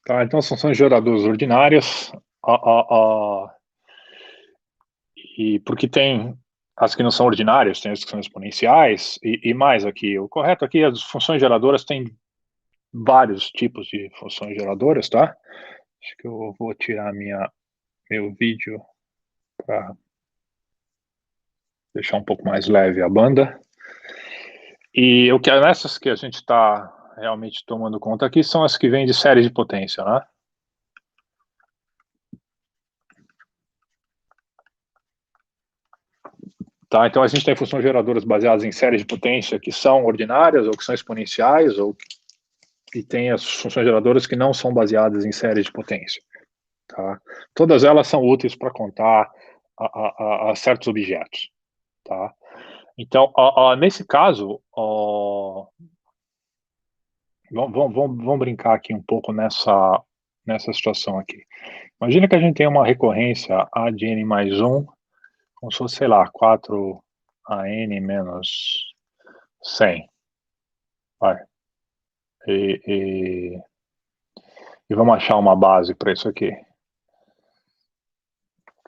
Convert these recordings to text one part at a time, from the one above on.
Tá, então as funções geradoras ordinárias, a, a, a, e porque tem as que não são ordinárias, tem as que são exponenciais, e mais aqui. O correto aqui, as funções geradoras têm vários tipos de funções geradoras, tá? Acho que eu vou tirar meu vídeo para deixar um pouco mais leve a banda. E o que essas que a gente está realmente tomando conta aqui são as que vêm de série de potência, né? Tá, então a gente tem funções geradoras baseadas em séries de potência que são ordinárias ou que são exponenciais, e tem as funções geradoras que não são baseadas em séries de potência. Tá? Todas elas são úteis para contar a certos objetos. Tá? Então, nesse caso, vamos brincar aqui um pouco nessa situação aqui. Imagina que a gente tem uma recorrência A de n mais 1, como se fosse, sei lá, 4 menos 100. Vai. E, e, e vamos achar uma base para isso aqui.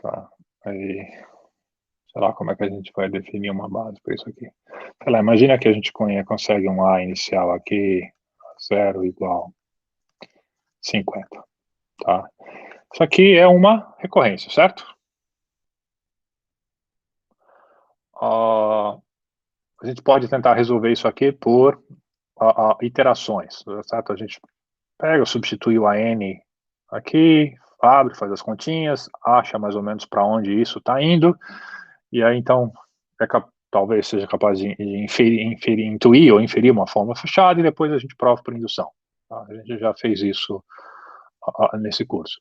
Tá. Aí, sei lá como é que a gente vai definir uma base para isso aqui. Sei lá, imagina que a gente consegue um A inicial aqui, 0 igual 50. Tá? Isso aqui é uma recorrência, certo? A gente pode tentar resolver isso aqui por iterações, certo? A gente pega, substitui o AN aqui, abre, faz as continhas, acha mais ou menos para onde isso está indo, e aí então talvez seja capaz de intuir ou inferir uma fórmula fechada, e depois a gente prova por indução. Tá? A gente já fez isso nesse curso.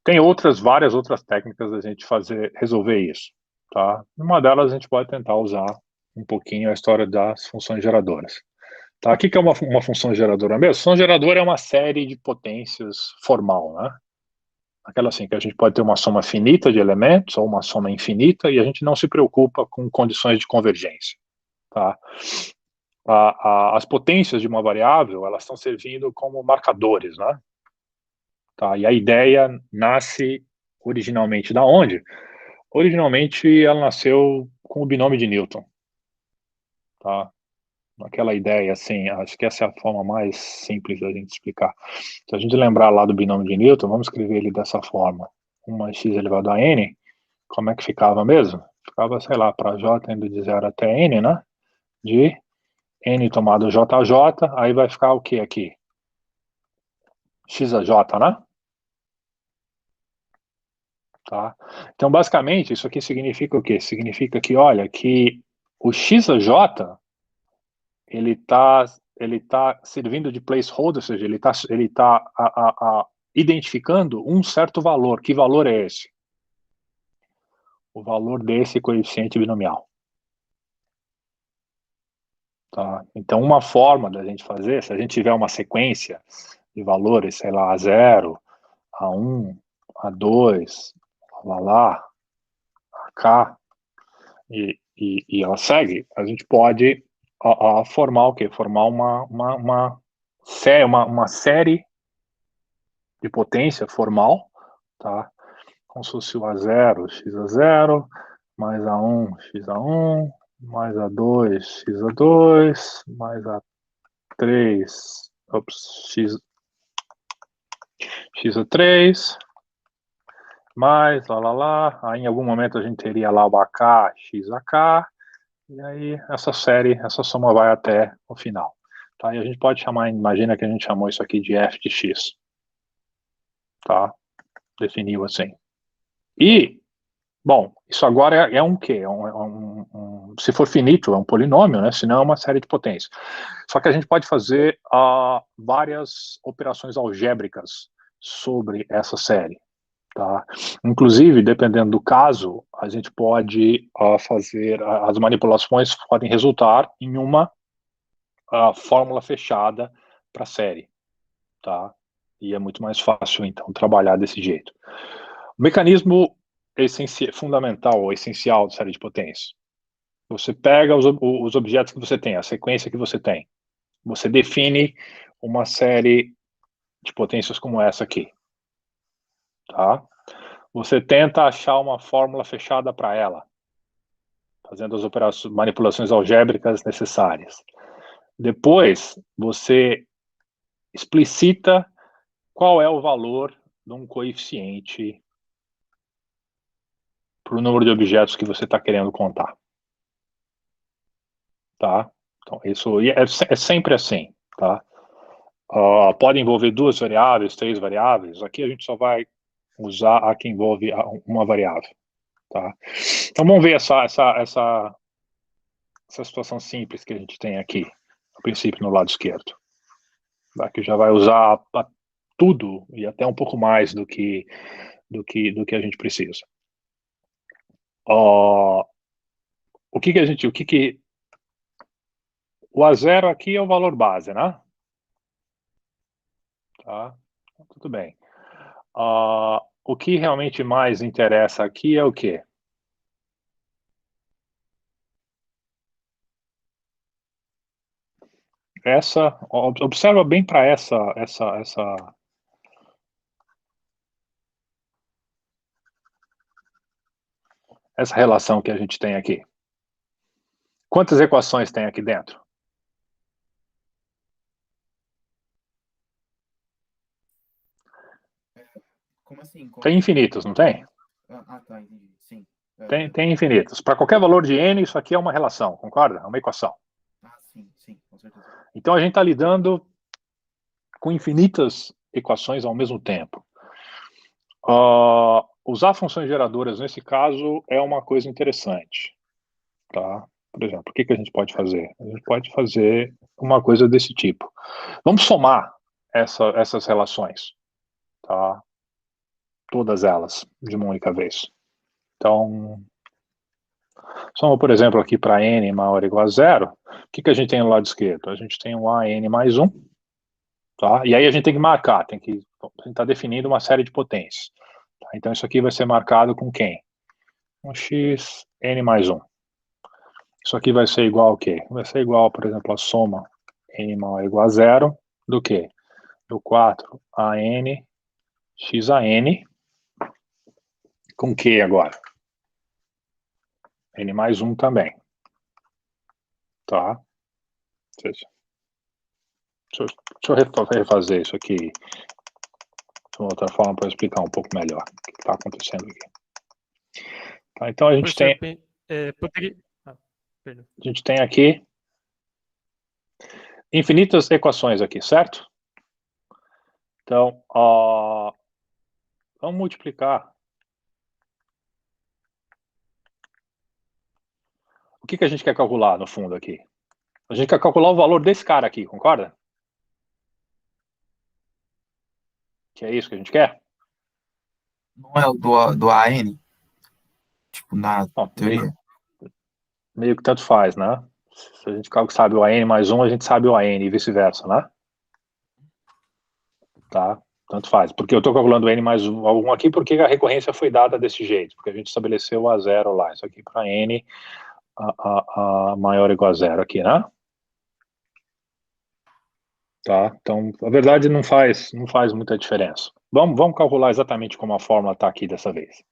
Tem várias outras técnicas da gente resolver isso. Tá? Uma delas a gente pode tentar usar um pouquinho a história das funções geradoras. Tá? O que é uma função geradora mesmo? Função geradora é uma série de potências formal, né? Aquela assim, que a gente pode ter uma soma finita de elementos ou uma soma infinita e a gente não se preocupa com condições de convergência. Tá? As potências de uma variável, elas estão servindo como marcadores, né? Tá? E a ideia nasce originalmente da onde? Originalmente ela nasceu com o binômio de Newton. Tá? Aquela ideia, assim, acho que essa é a forma mais simples da gente explicar. Se a gente lembrar lá do binômio de Newton, vamos escrever ele dessa forma. 1 mais x elevado a n, como é que ficava mesmo? Ficava, sei lá, para j indo de 0 até n, né? De n tomado jj, aí vai ficar o que aqui? X a j, né? Tá? Então, basicamente, isso aqui significa o quê? Significa que, olha, que o x a j, ele tá servindo de placeholder, ou seja, ele tá identificando um certo valor. Que valor é esse? O valor desse coeficiente binomial. Tá? Então, uma forma da gente fazer, se a gente tiver uma sequência de valores, sei lá, A0, A1, A2, lá, AK, e ela segue, a gente pode formar o quê? Formar uma série de potência formal, tá? Como se fosse o A0, x a 0, mais A1, x a 1, mais A2, x a 2, mais A3, x a 3, mais aí em algum momento a gente teria lá o AK, x a k, e aí essa soma vai até o final. Tá? E a gente pode chamar, imagina que a gente chamou isso aqui de f de x. Tá? Definiu assim. E, bom, isso agora é um quê? Se for finito, é um polinômio, né? Senão é uma série de potências. Só que a gente pode fazer várias operações algébricas sobre essa série. Tá? Inclusive, dependendo do caso, a gente pode fazer, as manipulações podem resultar em uma fórmula fechada para a série. Tá? E é muito mais fácil, então, trabalhar desse jeito. O mecanismo fundamental ou essencial de série de potências. Você pega os objetos que você tem, a sequência que você tem. Você define uma série de potências como essa aqui. Tá? Você tenta achar uma fórmula fechada para ela, fazendo as operações, manipulações algébricas necessárias. Depois, você explicita qual é o valor de um coeficiente para o número de objetos que você está querendo contar. Tá? Então, isso é sempre assim. Tá? Pode envolver 2 variáveis, 3 variáveis. Aqui a gente só vai usar a que envolve uma variável. Tá? Então, vamos ver essa situação simples que a gente tem aqui, a princípio, no lado esquerdo. Tá? Que já vai usar tudo e até um pouco mais do que a gente precisa. O A0 aqui é o valor base, né? Tá? Tudo bem. O que realmente mais interessa aqui é o quê? Observa bem para essa relação que a gente tem aqui. Quantas equações tem aqui dentro? Como assim? Tem infinitos, não tem? Tá, entendi. Sim. Tem infinitos. Para qualquer valor de n, isso aqui é uma relação, concorda? É uma equação. Sim, com certeza. Então a gente está lidando com infinitas equações ao mesmo tempo. Usar funções geradoras nesse caso é uma coisa interessante. Tá? Por exemplo, o que a gente pode fazer? A gente pode fazer uma coisa desse tipo. Vamos somar essas relações. Tá? Todas elas, de uma única vez. Então, soma, por exemplo, aqui para n maior ou igual a zero. O que a gente tem no lado esquerdo? A gente tem um an mais 1. Tá? E aí a gente tem que marcar, a gente está definindo uma série de potências. Tá? Então isso aqui vai ser marcado com quem? Um x n mais 1. Isso aqui vai ser igual ao quê? Vai ser igual, por exemplo, a soma n maior ou igual a zero do quê? Do 4 a n x a n com que agora? N mais 1 também. Tá? Deixa eu refazer isso aqui de uma outra forma para explicar um pouco melhor o que está acontecendo aqui. Tá, então a gente tem, poderia... perdão. a gente tem aqui infinitas equações aqui, certo? Então, vamos multiplicar. O que a gente quer calcular no fundo aqui? A gente quer calcular o valor desse cara aqui, concorda? Que é isso que a gente quer? Não é o do AN? Tipo, na Bom, teoria? meio que tanto faz, né? Se a gente sabe o AN mais 1, a gente sabe o AN e vice-versa, né? Tá? Tanto faz. Porque eu estou calculando N mais 1 aqui porque a recorrência foi dada desse jeito, porque a gente estabeleceu o A0 lá. Isso aqui para N a maior ou igual a zero aqui, né? Tá? Então, a verdade não faz muita diferença. Vamos calcular exatamente como a fórmula está aqui dessa vez.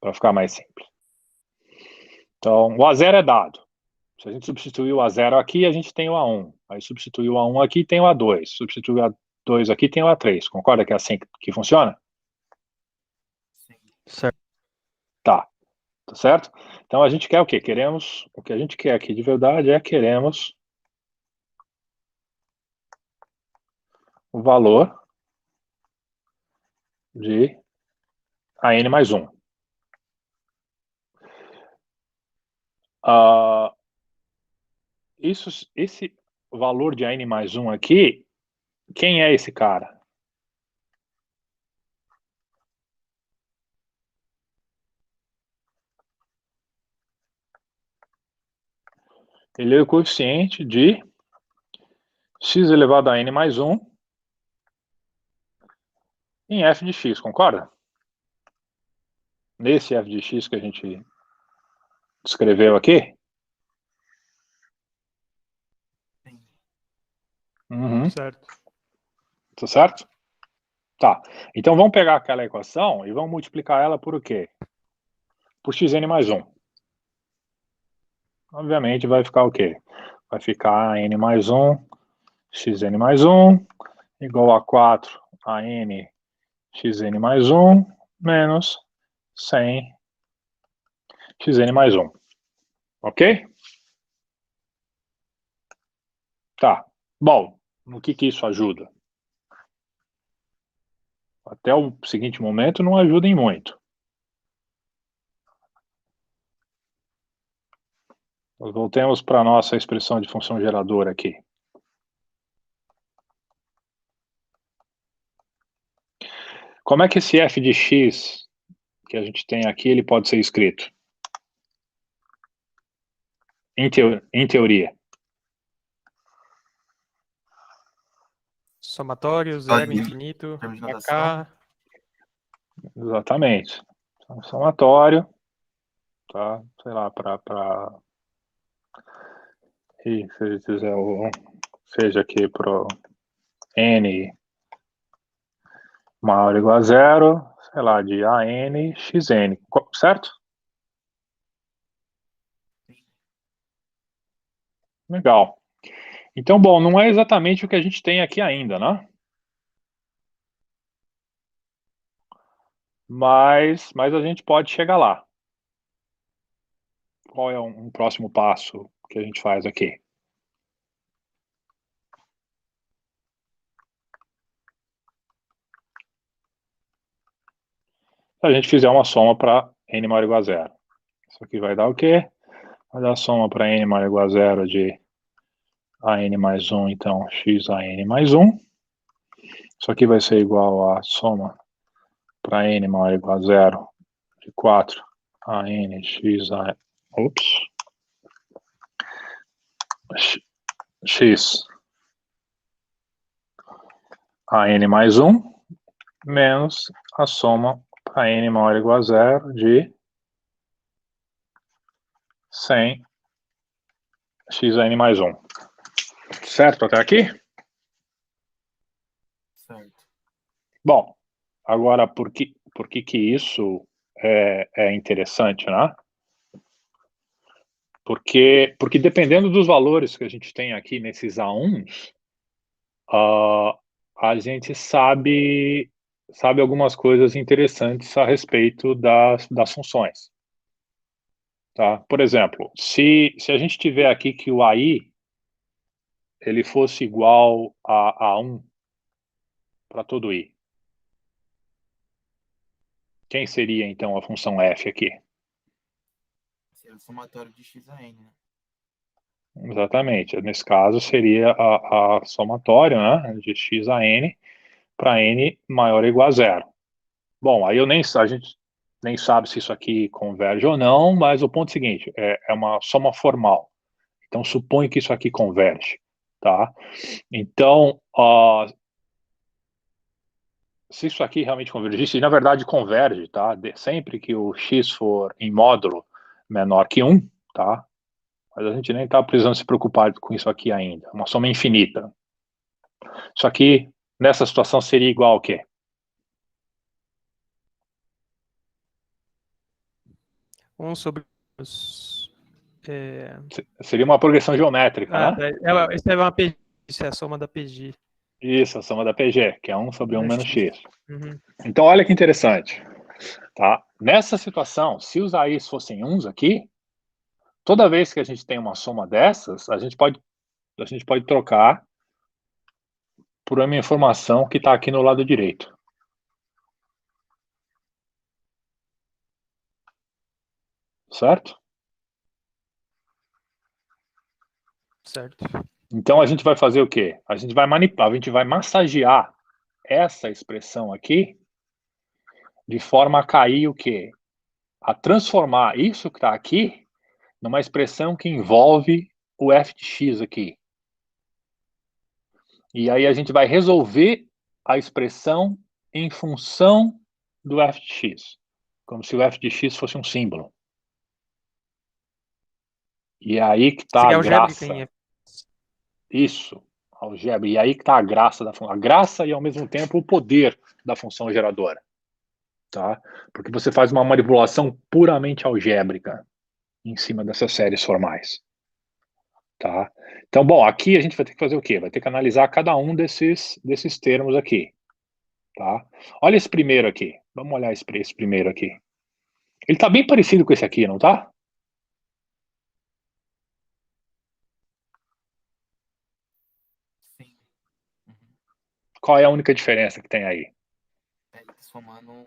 Para ficar mais simples. Então, o A0 é dado. Se a gente substituir o A0 aqui, a gente tem o A1. Aí substituir o A1 aqui, tem o A2. Substituir o A2 aqui, tem o A3. Concorda que é assim que funciona? Sim. Certo. Tá. Tá certo? Então a gente quer o quê? O que a gente quer aqui de verdade queremos o valor de AN mais 1. Esse valor de AN mais 1 aqui, quem é esse cara? Ele é o coeficiente de x elevado a n mais 1 em f de x, concorda? Nesse f de x que a gente descreveu aqui? Sim. Uhum. Certo. Tá certo? Tá. Então vamos pegar aquela equação e vamos multiplicar ela por o quê? Por xn mais 1. Obviamente vai ficar o quê? Vai ficar n mais 1, xn mais 1, igual a 4 a n xn mais 1, menos 100 xn mais 1. Ok? Tá. Bom, no que isso ajuda? Até o seguinte momento não ajuda em muito. Nós voltemos para a nossa expressão de função geradora aqui. Como é que esse f de x que a gente tem aqui, ele pode ser escrito? Em teoria. Somatório, zero, infinito, termos de AK. Exatamente. Então, somatório, tá? Sei lá, para e se ele fizer seja aqui pro n maior ou igual a zero, sei lá, de AN XN, certo? Legal. Então, bom, não é exatamente o que a gente tem aqui ainda, né? Mas a gente pode chegar lá. Qual é um próximo passo que a gente faz aqui? Se a gente fizer uma soma para n maior ou igual a zero. Isso aqui vai dar o quê? Vai dar a soma para n maior ou igual a zero de AN mais 1, então x AN mais 1. Isso aqui vai ser igual a soma para n maior ou igual a zero de 4 AN x a... Ops. X AN mais 1 menos a soma para n maior ou igual a zero de 100 xn mais 1. Certo até aqui? Certo. Bom, agora por que isso é interessante, né? Porque dependendo dos valores que a gente tem aqui nesses A1s, a gente sabe algumas coisas interessantes a respeito das funções. Tá? Por exemplo, se a gente tiver aqui que o AI ele fosse igual a 1 para todo I, quem seria então a função f aqui? Seria o somatório de x a n, né? Exatamente. Nesse caso seria a somatório, né, de x a n para n maior ou igual a zero. Bom, aí a gente nem sabe se isso aqui converge ou não, mas o ponto é o seguinte, é uma soma formal. Então, supõe que isso aqui converge, tá? Então, se isso aqui realmente convergisse, e na verdade converge, tá? Sempre que o x for em módulo menor que 1, tá? Mas a gente nem está precisando se preocupar com isso aqui ainda. Uma soma infinita. Isso aqui, nessa situação, seria igual ao quê? Um sobre os. Seria uma progressão geométrica, né? Isso é uma PG, isso é a soma da PG. Isso, a soma da PG, que é 1 sobre 1 menos x. Uhum. Então, olha que interessante. Tá? Nessa situação, se os AIs fossem 1s aqui, toda vez que a gente tem uma soma dessas, a gente pode trocar por uma informação que está aqui no lado direito. Certo? Certo. Então a gente vai fazer o quê? A gente vai manipular, a gente vai massagear essa expressão aqui de forma a cair o quê? A transformar isso que está aqui numa expressão que envolve o f de x aqui. E aí a gente vai resolver a expressão em função do f de x, como se o f de x fosse um símbolo. E aí que está a graça. Isso. Algebra. E aí que está a graça da função. A graça e, ao mesmo tempo, o poder da função geradora. Tá? Porque você faz uma manipulação puramente algébrica em cima dessas séries formais. Tá? Então, bom, aqui a gente vai ter que fazer o quê? Vai ter que analisar cada um desses termos aqui. Tá? Olha esse primeiro aqui. Vamos olhar esse primeiro aqui. Ele está bem parecido com esse aqui, não tá? Sim. Uhum. Qual é a única diferença que tem aí? Somando,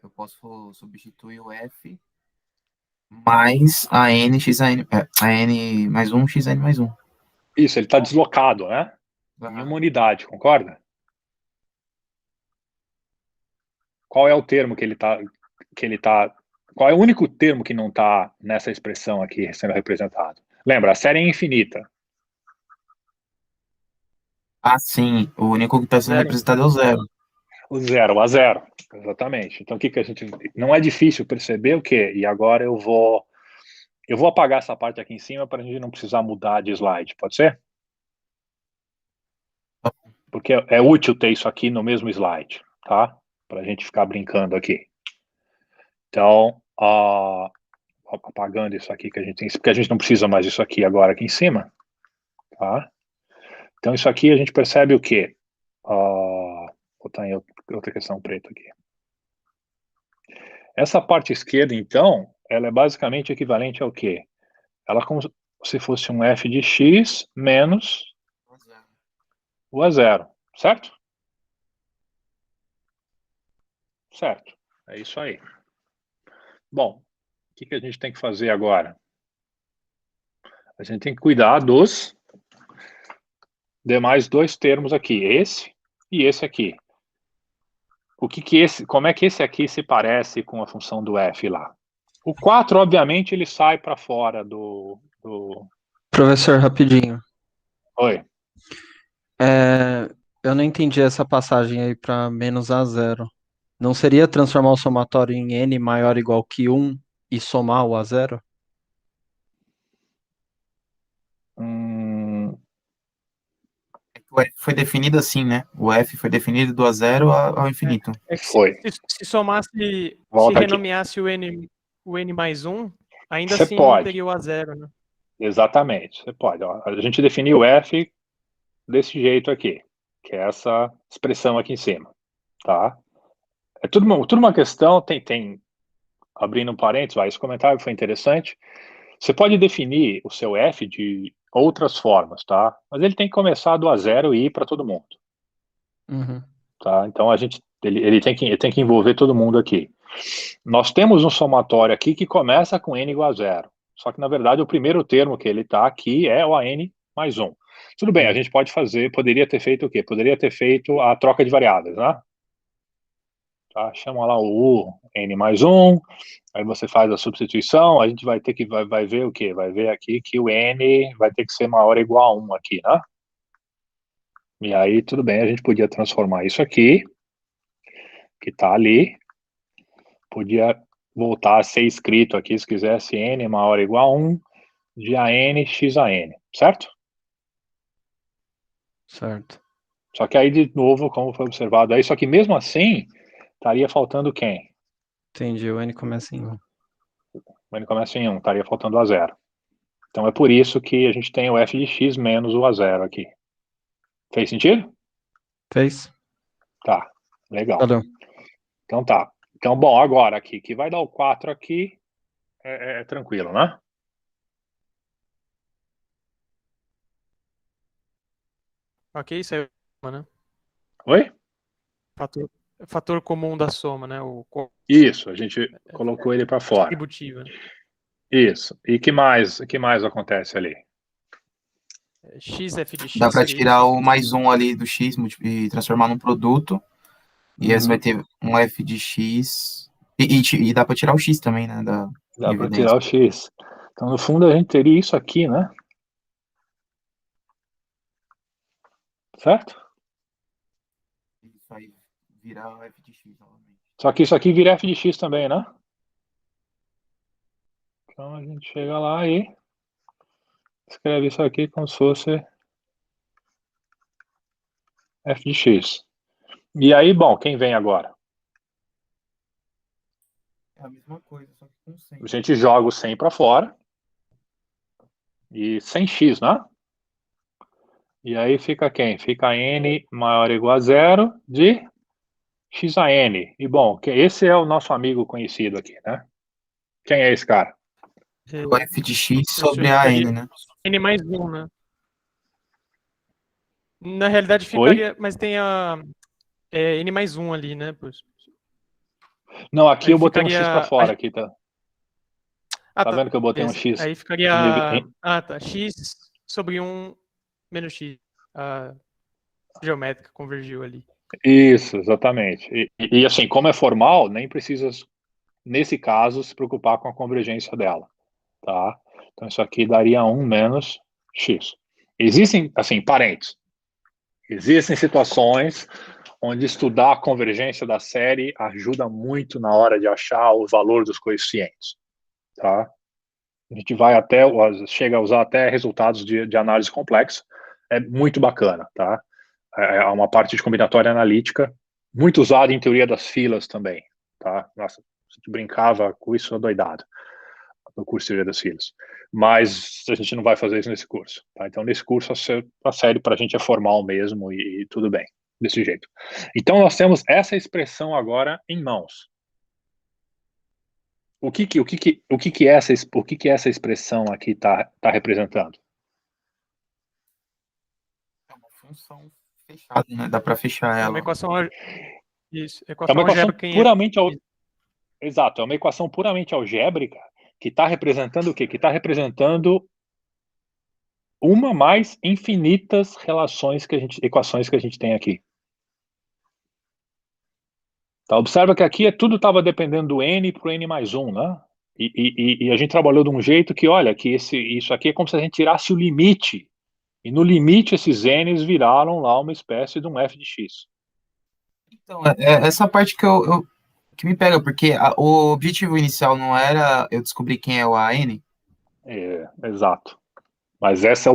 eu posso substituir o F mais a N, x, a N mais um, x, N mais um. Isso, ele está deslocado, né? Em Aham. uma unidade, concorda? Qual é o termo que ele tá, qual é o único termo que não está nessa expressão aqui sendo representado? Lembra, a série é infinita. Ah, sim. O único que está sendo Zero. representado é o zero. O zero, o a zero. Exatamente. Então, o que a gente... Não é difícil perceber o quê? E agora eu vou apagar essa parte aqui em cima para a gente não precisar mudar de slide. Pode ser? Porque é útil ter isso aqui no mesmo slide, tá? Para a gente ficar brincando aqui. Então, apagando isso aqui que a gente tem, porque a gente não precisa mais disso aqui agora aqui em cima, tá? Então, isso aqui a gente percebe o quê? Vou botar em outra questão preta aqui. Essa parte esquerda, então, ela é basicamente equivalente ao quê? Ela é como se fosse um f de x menos o a zero, certo? Certo, é isso aí. Bom, o que a gente tem que fazer agora? A gente tem que cuidar dos demais dois termos aqui, esse e esse aqui. Como é que esse aqui se parece com a função do f lá? O 4, obviamente, ele sai para fora do... Professor, rapidinho. Oi. Eu não entendi essa passagem aí para menos a zero. Não seria transformar o somatório em n maior ou igual que 1 e somar o a zero? O F foi definido assim, né? O F foi definido do a zero ao infinito. É que Foi. se somasse, se Volta aqui. renomeasse o N mais 1, ainda Você assim não pode. teria o a zero, né? Exatamente, você pode. Ó, a gente definiu o f desse jeito aqui, que é essa expressão aqui em cima, tá? É tudo uma questão, abrindo um parênteses, esse comentário foi interessante. Você pode definir o seu f de outras formas, tá? Mas ele tem que começar do a zero e ir para todo mundo. Uhum. Tá? Então ele tem que envolver todo mundo aqui. Nós temos um somatório aqui que começa com n igual a zero. Só que, na verdade, o primeiro termo que ele está aqui é o AN mais 1. Tudo bem, a gente poderia ter feito o quê? Poderia ter feito a troca de variáveis, né? Tá? Chama lá o U, N mais 1, aí você faz a substituição, a gente vai ter que, vai ver o quê? Vai ver aqui que o N vai ter que ser maior ou igual a 1 aqui, né? E aí, tudo bem, a gente podia transformar isso aqui, que está ali, podia voltar a ser escrito aqui, se quisesse, N maior ou igual a 1, de AN x AN, certo? Certo. Só que aí, de novo, como foi observado aí, só que mesmo assim, estaria faltando quem? Entendi. O n começa em 1. O N começa em 1, estaria faltando o a zero. Então é por isso que a gente tem o f de x menos o a zero aqui. Fez sentido? Fez? Tá, legal. Valeu. Então tá. Então, bom, agora aqui, que vai dar o 4 aqui, é tranquilo, né? Ok, isso é né? Oi? Fator comum da soma, né? Isso, a gente colocou ele para fora. Distributiva. Isso. E que mais acontece ali? X, f de x Dá para seria tirar isso? o mais um ali do x e transformar num produto. E aí você vai ter um f de x. E dá para tirar o x também, né? Dá para tirar o x. Então, no fundo, a gente teria isso aqui, né? Certo? Isso aí virar o f de x novamente. Só que isso aqui vira f de x também, né? Então a gente chega lá e escreve isso aqui como se fosse f de x. E aí, bom, quem vem agora? É a mesma coisa, só que com 100. A gente joga o 100 para fora. E 100x, né? E aí fica quem? Fica n maior ou igual a zero de x a n. E bom, esse é o nosso amigo conhecido aqui, né? Quem é esse cara? O f de x Isso sobre aí a ficaria n, né? N mais 1, né? Na realidade Oi? ficaria, mas tem a N mais 1 ali, né? Não, aqui Aí eu botei um x para ficaria. fora. Aqui tá. Ah, Tá tá. vendo que eu botei um Beleza. x? Aí ficaria. em- Ah, tá. X sobre 1 menos X. A geométrica convergiu ali. Isso, exatamente. E assim, como é formal, nem precisa, nesse caso, se preocupar com a convergência dela, tá? Então isso aqui daria 1 menos x. Existem, assim, parênteses, existem situações onde estudar a convergência da série ajuda muito na hora de achar o valor dos coeficientes, tá? A gente vai até, chega a usar até resultados de análise complexa, é muito bacana, tá? É uma parte de combinatória analítica, muito usada em teoria das filas também, tá? Nossa, a gente brincava com isso doidado no curso de teoria das filas. Mas a gente não vai fazer isso nesse curso, tá? Então, nesse curso, a série para a gente é formal mesmo e tudo bem, desse jeito. Então, nós temos essa expressão agora em mãos. O que essa expressão aqui está representando? É uma função fechada, né? Dá para fechar É uma ela. equação. Isso, É uma equação equação algébrica em puramente exato, é uma equação puramente algébrica que está representando o quê? Que está representando uma mais infinitas equações que a gente tem aqui. Tá? Observa que aqui tudo estava dependendo do n para o n mais 1, né? E a gente trabalhou de um jeito que, olha, que isso aqui é como se a gente tirasse o limite. E no limite esses n's viraram lá uma espécie de um f de x. Então, essa parte que me pega, porque o objetivo inicial não era eu descobrir quem é o AN. Exato. Mas esse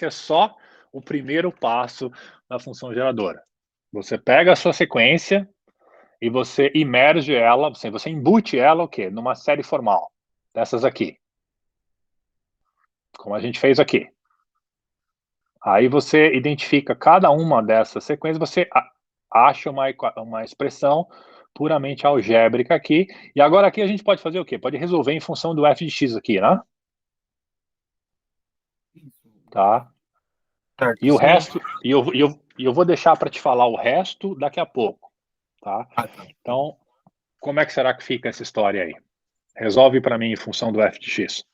é só o primeiro passo da função geradora. Você pega a sua sequência e você imerge ela, você embute ela o quê? Numa série formal, dessas aqui. Como a gente fez aqui. Aí você identifica cada uma dessas sequências, você acha uma expressão puramente algébrica aqui. E agora aqui a gente pode fazer o quê? Pode resolver em função do f de x aqui, né? Tá? Certo. E o Sim. resto, eu vou deixar para te falar o resto daqui a pouco, tá? Tá. Então, como é que será que fica essa história aí? Resolve para mim em função do f de x.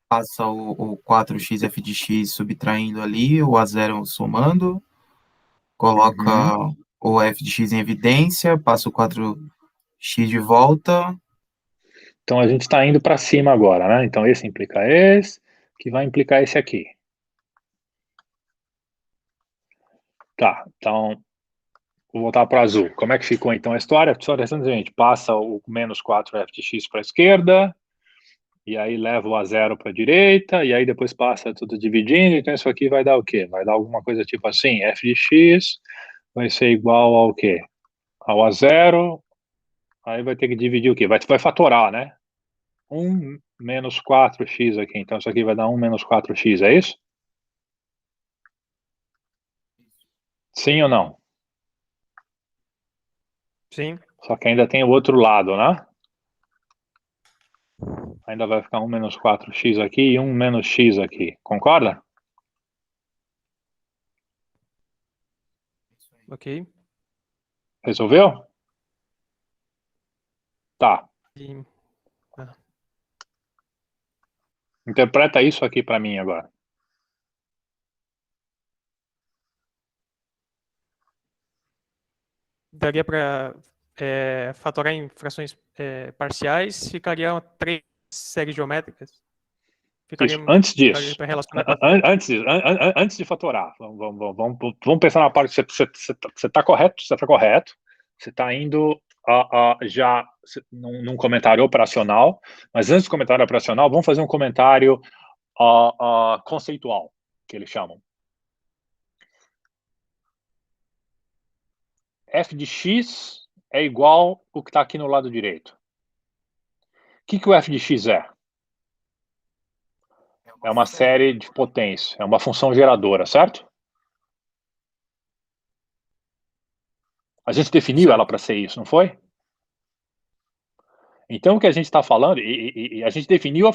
Passa o 4xf de x subtraindo ali, o A0 somando, coloca o f de x em evidência, passa o 4x de volta. Então a gente está indo para cima agora, né? Então esse implica esse, que vai implicar esse aqui. Tá, então vou voltar para azul. Como é que ficou então a história? A história é assim, a gente passa o menos 4f de x para a esquerda, e aí leva o A0 para a direita, e aí depois passa tudo dividindo, então isso aqui vai dar o quê? Vai dar alguma coisa tipo assim, f de x vai ser igual ao quê? Ao A0, aí vai ter que dividir o quê? Vai fatorar, né? 1 menos 4x aqui, então isso aqui vai dar 1 menos 4x, é isso? Sim ou não? Sim. Só que ainda tem o outro lado, né? Ainda vai ficar 1 menos 4x aqui e 1 menos x aqui. Concorda? Ok. Resolveu? Tá. E- ah. Interpreta isso aqui para mim agora. Daria para fatorar em frações parciais, ficaria 3 séries geométricas. Isso, antes Ficaria disso. para relacionar com a... Antes de fatorar. Vamos pensar na parte que você está correto, você está correto. Você está indo já num comentário operacional, mas antes do comentário operacional, vamos fazer um comentário conceitual. que eles chamam. F de x é igual o que está aqui no lado direito. O que o f de x é? É uma série de potência, é uma função geradora, certo? A gente definiu ela para ser isso, não foi? Então o que a gente está falando, e a gente definiu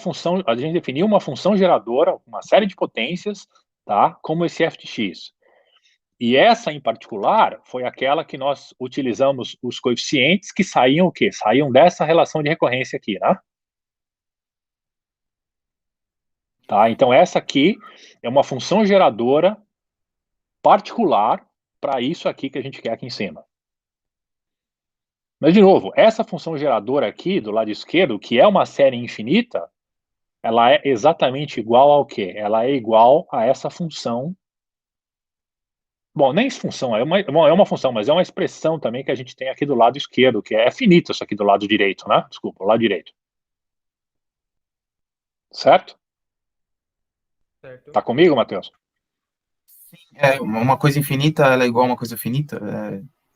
uma função geradora, uma série de potências, tá? Como esse f de x. E essa, em particular, foi aquela que nós utilizamos os coeficientes que saíam o quê? Saíam dessa relação de recorrência aqui, né? Tá? Então, essa aqui é uma função geradora particular para isso aqui que a gente quer aqui em cima. Mas, de novo, essa função geradora aqui, do lado esquerdo, que é uma série infinita, ela é exatamente igual ao quê? Ela é igual a essa função. Bom, nem função, é uma função, mas é uma expressão também que a gente tem aqui do lado esquerdo, que é finito isso aqui do lado direito, né? Desculpa, o lado direito. Certo? Certo. Tá comigo, Matheus? Uma coisa infinita, ela é igual a uma coisa finita?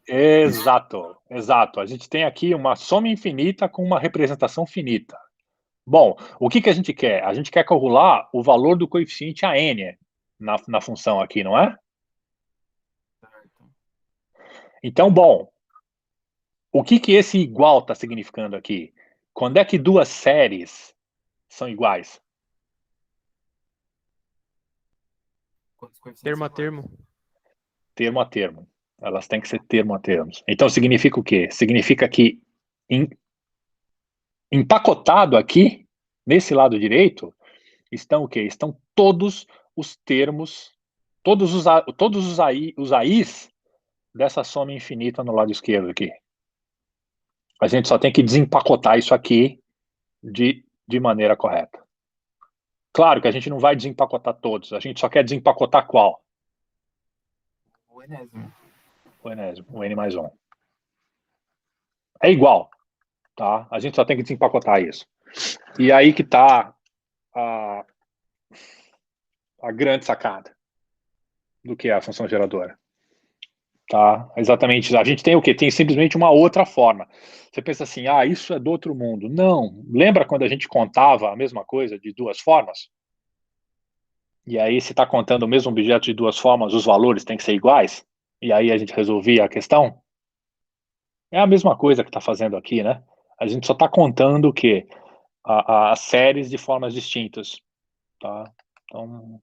Exato, exato. A gente tem aqui uma soma infinita com uma representação finita. Bom, o que a gente quer? A gente quer calcular o valor do coeficiente a n na função aqui, não é? Então, bom, o que esse igual está significando aqui? Quando é que duas séries são iguais? Termo a termo. Termo a termo. Elas têm que ser termo a termos. Então, significa o quê? Significa que empacotado aqui, nesse lado direito, estão o quê? Estão todos os termos, todos os AIs dessa soma infinita no lado esquerdo aqui. A gente só tem que desempacotar isso aqui de maneira correta. Claro que a gente não vai desempacotar todos, a gente só quer desempacotar qual? O enésimo. O enésimo, o n mais 1. É igual, tá? A gente só tem que desempacotar isso. E aí que está a grande sacada do que é a função geradora. Tá? Exatamente. A gente tem o quê? Tem simplesmente uma outra forma. Você pensa assim, isso é do outro mundo. Não. Lembra quando a gente contava a mesma coisa de duas formas? E aí, se está contando o mesmo objeto de duas formas, os valores têm que ser iguais? E aí a gente resolvia a questão? É a mesma coisa que está fazendo aqui, né? A gente só está contando o quê? As séries de formas distintas. Tá? Então,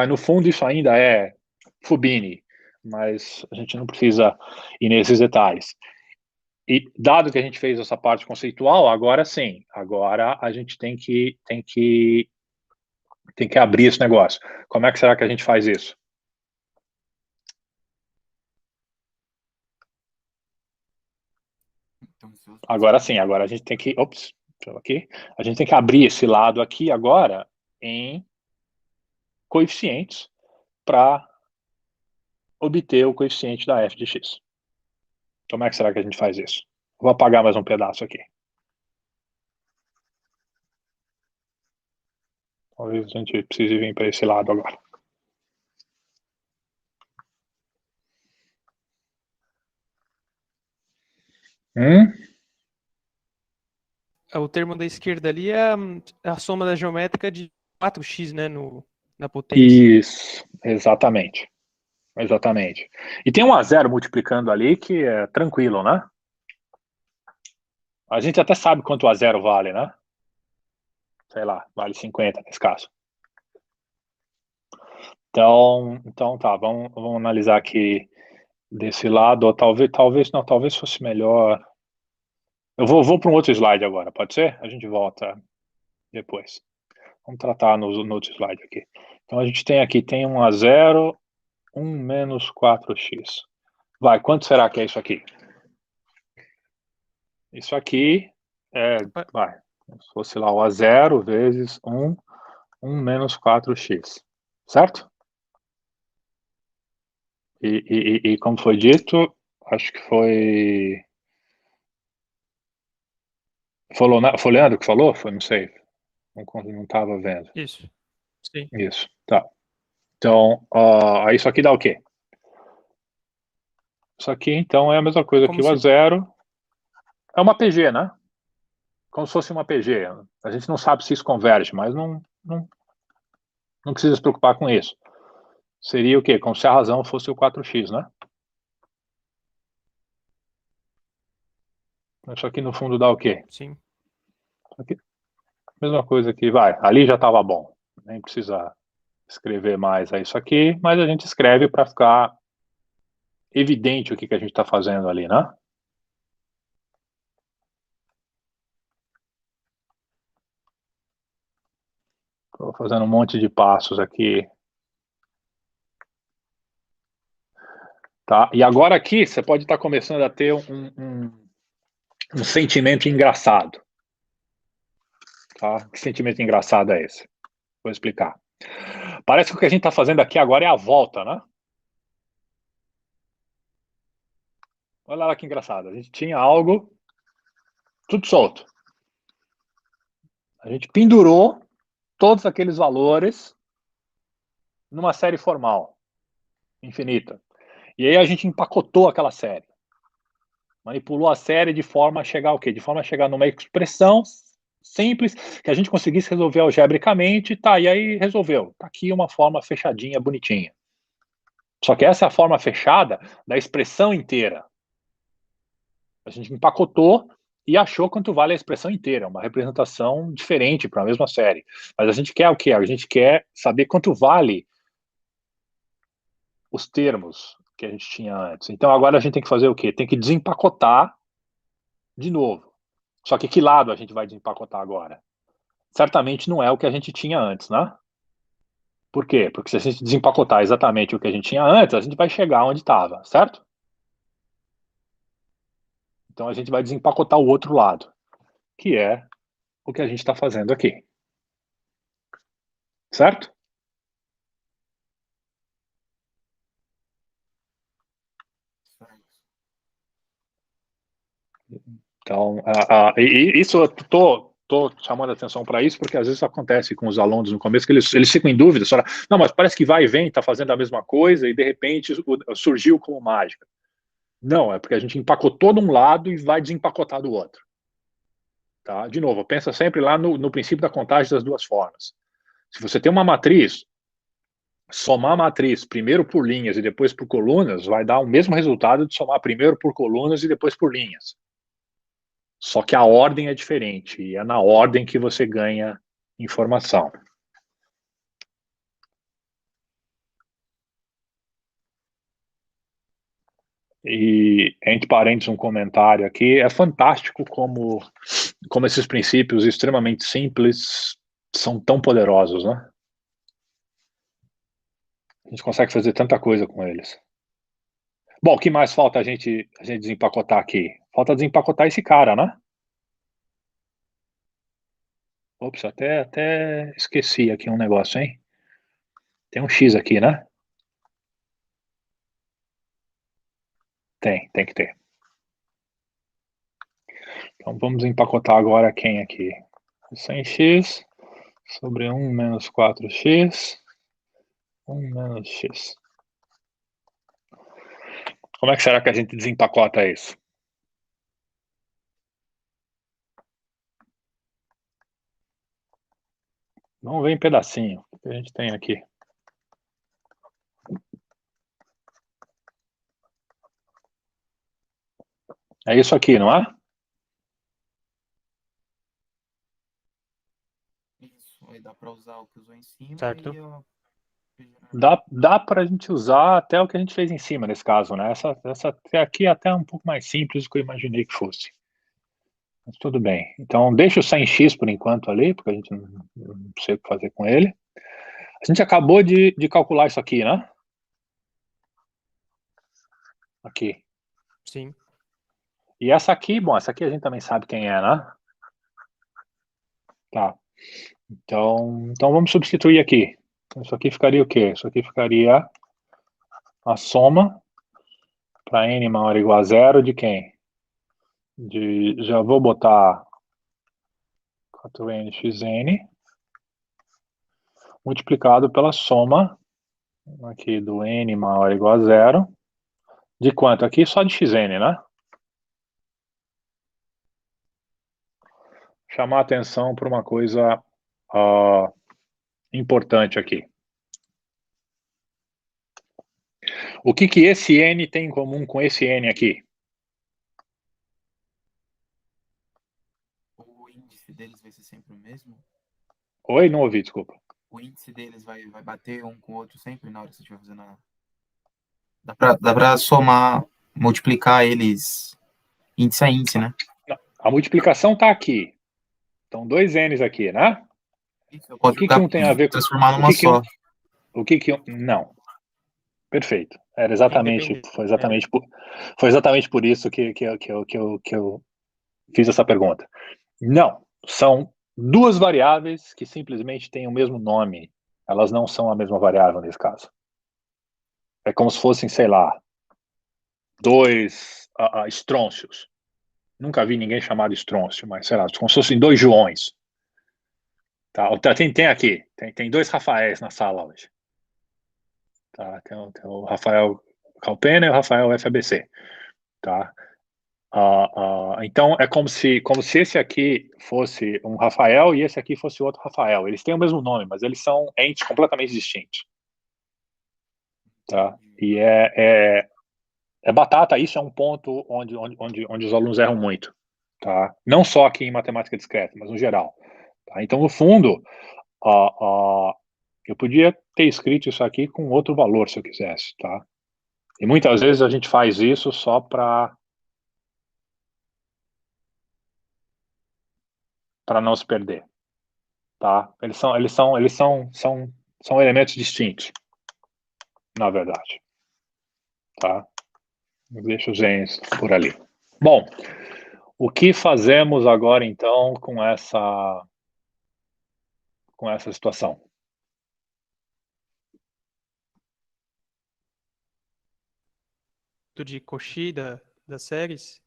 no fundo, isso ainda é Fubini, mas a gente não precisa ir nesses detalhes. E dado que a gente fez essa parte conceitual, agora sim, agora a gente tem que abrir esse negócio. Como é que será que a gente faz isso? Agora sim, agora a gente tem que, a gente tem que abrir esse lado aqui agora em coeficientes para obter o coeficiente da f de x. Como é que será que a gente faz isso? Vou apagar mais um pedaço aqui. Talvez a gente precise vir para esse lado agora. O termo da esquerda ali é a soma da geométrica de 4x, né, na potência. Isso, exatamente. Exatamente. E tem um a zero multiplicando ali que é tranquilo, né? A gente até sabe quanto o a zero vale, né? Sei lá, vale 50 nesse caso. Então tá, vamos analisar aqui desse lado, ou talvez fosse melhor. Eu vou para um outro slide agora, pode ser? A gente volta depois. Vamos tratar no outro slide aqui. Então a gente tem um a zero, 1 menos 4x. Vai, quanto será que é isso aqui? Isso aqui vai, se fosse lá o a zero vezes 1 menos 4x, certo? E como foi dito, acho que foi foi Leandro que falou? Não sei, não estava vendo. Isso, sim. Isso, tá. Então, aí isso aqui dá o quê? Isso aqui, então, é a mesma coisa que o A0. É uma PG, né? Como se fosse uma PG. A gente não sabe se isso converge, mas não precisa se preocupar com isso. Seria o quê? Como se a razão fosse o 4x, né? Isso aqui no fundo dá o quê? Sim. Aqui, mesma coisa que vai. Ali já estava bom. Nem precisa escrever mais isso aqui, mas a gente escreve para ficar evidente o que a gente está fazendo ali, né? Estou fazendo um monte de passos aqui. Tá? E agora aqui você pode estar começando a ter um sentimento engraçado. Tá? Que sentimento engraçado é esse? Vou explicar. Parece que o que a gente está fazendo aqui agora é a volta, né? Olha lá que engraçado. A gente tinha algo tudo solto. A gente pendurou todos aqueles valores numa série formal, infinita. E aí a gente empacotou aquela série. Manipulou a série de forma a chegar ao quê? De forma a chegar numa expressão simples que a gente conseguisse resolver algebricamente, tá, e aí resolveu. Tá aqui uma forma fechadinha, bonitinha. Só que essa é a forma fechada da expressão inteira. A gente empacotou e achou quanto vale a expressão inteira, uma representação diferente para a mesma série. Mas a gente quer o quê? A gente quer saber quanto vale os termos que a gente tinha antes. Então agora a gente tem que fazer o quê? Tem que desempacotar de novo. Só que lado a gente vai desempacotar agora? Certamente não é o que a gente tinha antes, né? Por quê? Porque se a gente desempacotar exatamente o que a gente tinha antes, a gente vai chegar onde estava, certo? Então a gente vai desempacotar o outro lado, que é o que a gente está fazendo aqui. Certo? Então, isso eu tô chamando a atenção para isso, porque às vezes acontece com os alunos no começo, que eles ficam em dúvida, só, não, mas parece que vai e vem, está fazendo a mesma coisa, e de repente surgiu como mágica. Não, é porque a gente empacotou de um lado e vai desempacotar do outro. Tá? De novo, pensa sempre lá no princípio da contagem das duas formas. Se você tem uma matriz, somar a matriz primeiro por linhas e depois por colunas, vai dar o mesmo resultado de somar primeiro por colunas e depois por linhas. Só que a ordem é diferente, e é na ordem que você ganha informação. E, entre parênteses, um comentário aqui, é fantástico como esses princípios extremamente simples são tão poderosos, né? A gente consegue fazer tanta coisa com eles. Bom, o que mais falta a gente desempacotar aqui? Falta desempacotar esse cara, né? Ops, até esqueci aqui um negócio, hein? Tem um X aqui, né? Tem que ter. Então vamos empacotar agora quem aqui? 100x sobre 1 menos 4x, 1 menos x. Como é que será que a gente desempacota isso? Vamos ver em pedacinho. O que a gente tem aqui? É isso aqui, não é? Isso, aí dá para usar o que usou em cima. Certo. Dá para a gente usar até o que a gente fez em cima, nesse caso, né? Essa aqui é até um pouco mais simples do que eu imaginei que fosse. Mas tudo bem. Então, deixa o 100x por enquanto ali, porque a gente não sei o que fazer com ele. A gente acabou de calcular isso aqui, né? Aqui. Sim. E essa aqui, bom, essa aqui a gente também sabe quem é, né? Tá. Então vamos substituir aqui. Isso aqui ficaria o quê? Isso aqui ficaria a soma para n maior ou igual a zero de quem? Já vou botar 4nxn multiplicado pela soma aqui do n maior ou igual a zero. De quanto aqui? Só de xn, né? Chamar atenção para uma coisa importante aqui. O que que esse n tem em comum com esse n aqui? O índice deles vai ser sempre o mesmo? Oi, não ouvi, desculpa. O índice deles vai bater um com o outro sempre na hora que você estiver fazendo a... Dá pra somar, multiplicar eles índice a índice, né? A multiplicação está aqui. Então, dois n's aqui, né? Isso, eu O posso que que um tem a ver com... transformar O numa que que um... só. O que que um... Não. Perfeito. Era exatamente, Independente. foi exatamente por isso que eu fiz essa pergunta. Não, são duas variáveis que simplesmente têm o mesmo nome. Elas não são a mesma variável nesse caso. É como se fossem, sei lá, dois estrôncios. Nunca vi ninguém chamado estrôncio, mas sei lá, como se fossem dois Joões. Tá? Tem aqui, tem dois Rafaéis na sala hoje. Tá? Tem o Rafael Calpena e o Rafael FABC. Tá? Então é como se esse aqui fosse um Rafael e esse aqui fosse outro Rafael. Eles têm o mesmo nome, mas eles são entes completamente distintos. Tá? E é batata. Isso é um ponto onde os alunos erram muito. Tá? Não só aqui em matemática discreta, mas no geral. Tá? Então, no fundo, eu podia ter escrito isso aqui com outro valor, se eu quisesse. Tá? E muitas vezes a gente faz isso só para não se perder. Tá? Eles são elementos distintos, na verdade. Tá? Deixa os N's por ali. Bom, o que fazemos agora, então, com essa situação? De Cauchy das séries.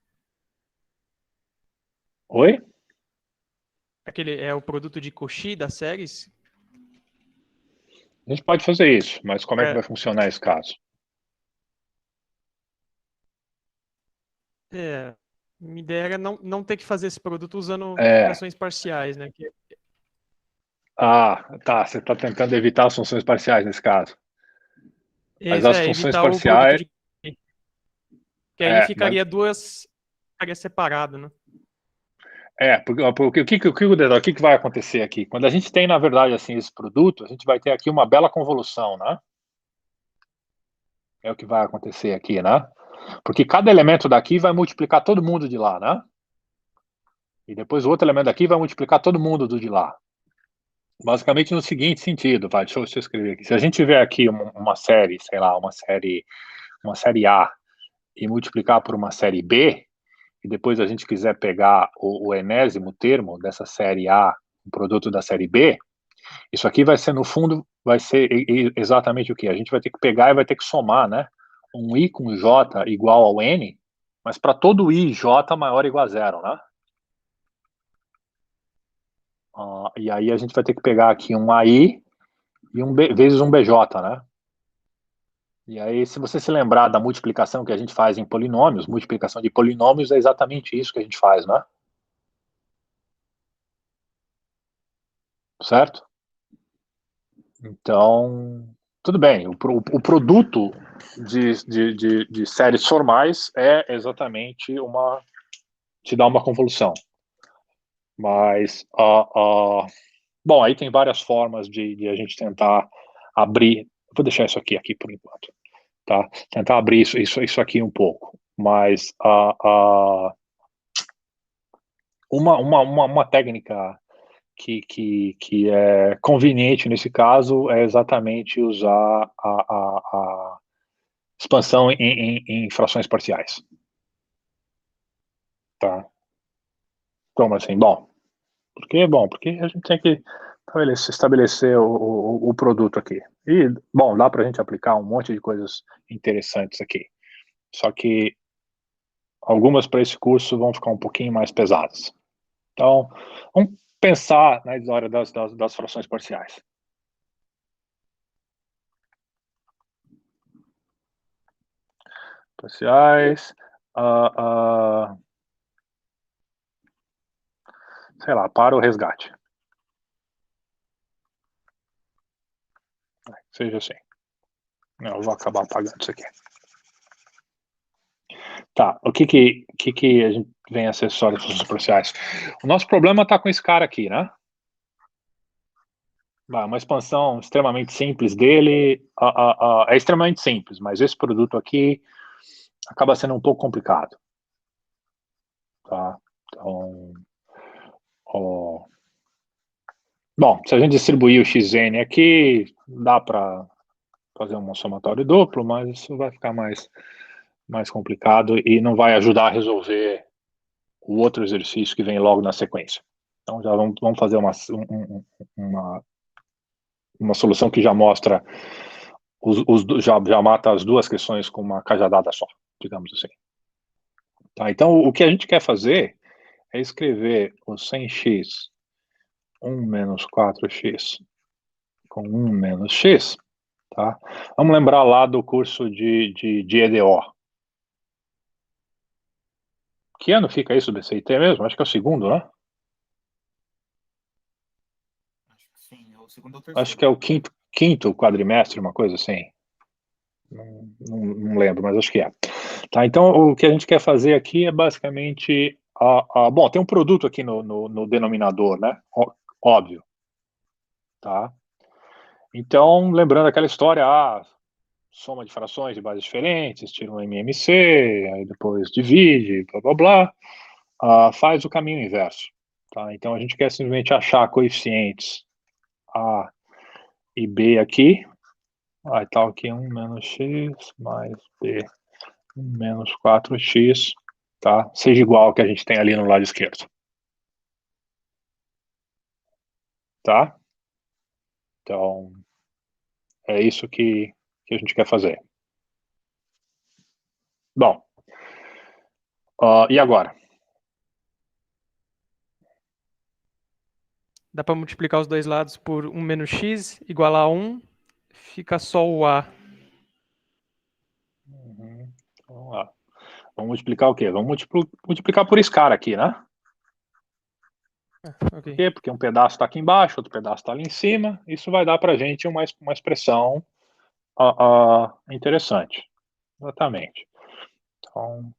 Oi? Aquele é o produto de Cauchy das séries. A gente pode fazer isso, mas como é que vai funcionar esse caso? Minha ideia era não ter que fazer esse produto usando frações parciais, né? Tá. Você está tentando evitar as funções parciais nesse caso. Mas as funções evitar o produto parciais... de... Que aí mas ficaria separado, né? Porque o que vai acontecer aqui? Quando a gente tem, na verdade, assim, esse produto, a gente vai ter aqui uma bela convolução, né? É o que vai acontecer aqui, né? Porque cada elemento daqui vai multiplicar todo mundo de lá, né? E depois o outro elemento daqui vai multiplicar todo mundo do de lá. Basicamente no seguinte sentido, deixa eu escrever aqui. Se a gente tiver aqui uma série, sei lá, uma série A e multiplicar por uma série B, e depois a gente quiser pegar o enésimo termo dessa série A, o produto da série B, isso aqui vai ser, no fundo, vai ser exatamente o que? A gente vai ter que pegar e vai ter que somar, né? Um I com J igual ao N, mas para todo I, J maior ou igual a zero, né? E aí a gente vai ter que pegar aqui um AI e vezes um BJ, né? E aí, se você se lembrar da multiplicação que a gente faz em polinômios, multiplicação de polinômios é exatamente isso que a gente faz, né? Certo? Então, tudo bem. O produto de séries formais é exatamente te dá uma convolução. Mas, bom, aí tem várias formas de a gente tentar abrir. Vou deixar isso aqui por enquanto, tá? Tentar abrir isso aqui um pouco. Mas uma técnica que é conveniente nesse caso é exatamente usar a expansão em frações parciais. Tá? Como assim? Bom, porque a gente tem que estabelecer o produto aqui. E, bom, dá para a gente aplicar um monte de coisas interessantes aqui. Só que algumas para esse curso vão ficar um pouquinho mais pesadas. Então, vamos pensar na história das frações parciais. parciais, sei lá, para o resgate. Seja assim. Não, eu vou acabar apagando isso aqui. Tá, o que a gente vem acessórios parciais? O nosso problema está com esse cara aqui, né? Uma expansão extremamente simples dele, é extremamente simples, mas esse produto aqui acaba sendo um pouco complicado. Tá? Então, bom, se a gente distribuir o XN aqui, dá para fazer um somatório duplo, mas isso vai ficar mais complicado e não vai ajudar a resolver o outro exercício que vem logo na sequência. Então, já vamos fazer uma solução que já mostra, já mata as duas questões com uma cajadada só, digamos assim. Tá, então, o que a gente quer fazer é escrever o 100x 1 menos 4x com 1 menos x, tá? Vamos lembrar lá do curso de EDO. Que ano fica isso, BCIT mesmo? Acho que é o segundo, né? Acho que sim, é o segundo ou terceiro. Acho que é o quinto quadrimestre, uma coisa assim. Não lembro, mas acho que é. Tá, então, o que a gente quer fazer aqui é basicamente... bom, tem um produto aqui no denominador, né? Óbvio. Tá? Então, lembrando aquela história, soma de frações de bases diferentes, tira um MMC, aí depois divide, blá, blá, blá, faz o caminho inverso. Tá? Então, a gente quer simplesmente achar coeficientes A e B aqui. Tá aqui 1 menos x mais B, 1 menos 4x, tá? Seja igual ao que a gente tem ali no lado esquerdo. Tá? Então, é isso que a gente quer fazer. Bom, e agora? Dá para multiplicar os dois lados por 1 menos x igual a 1, fica só o A. Vamos lá. Vamos multiplicar o quê? Vamos multiplicar por esse cara aqui, né? Okay. Por quê? Porque um pedaço está aqui embaixo, outro pedaço está ali em cima. Isso vai dar para a gente uma expressão interessante. Exatamente. Então,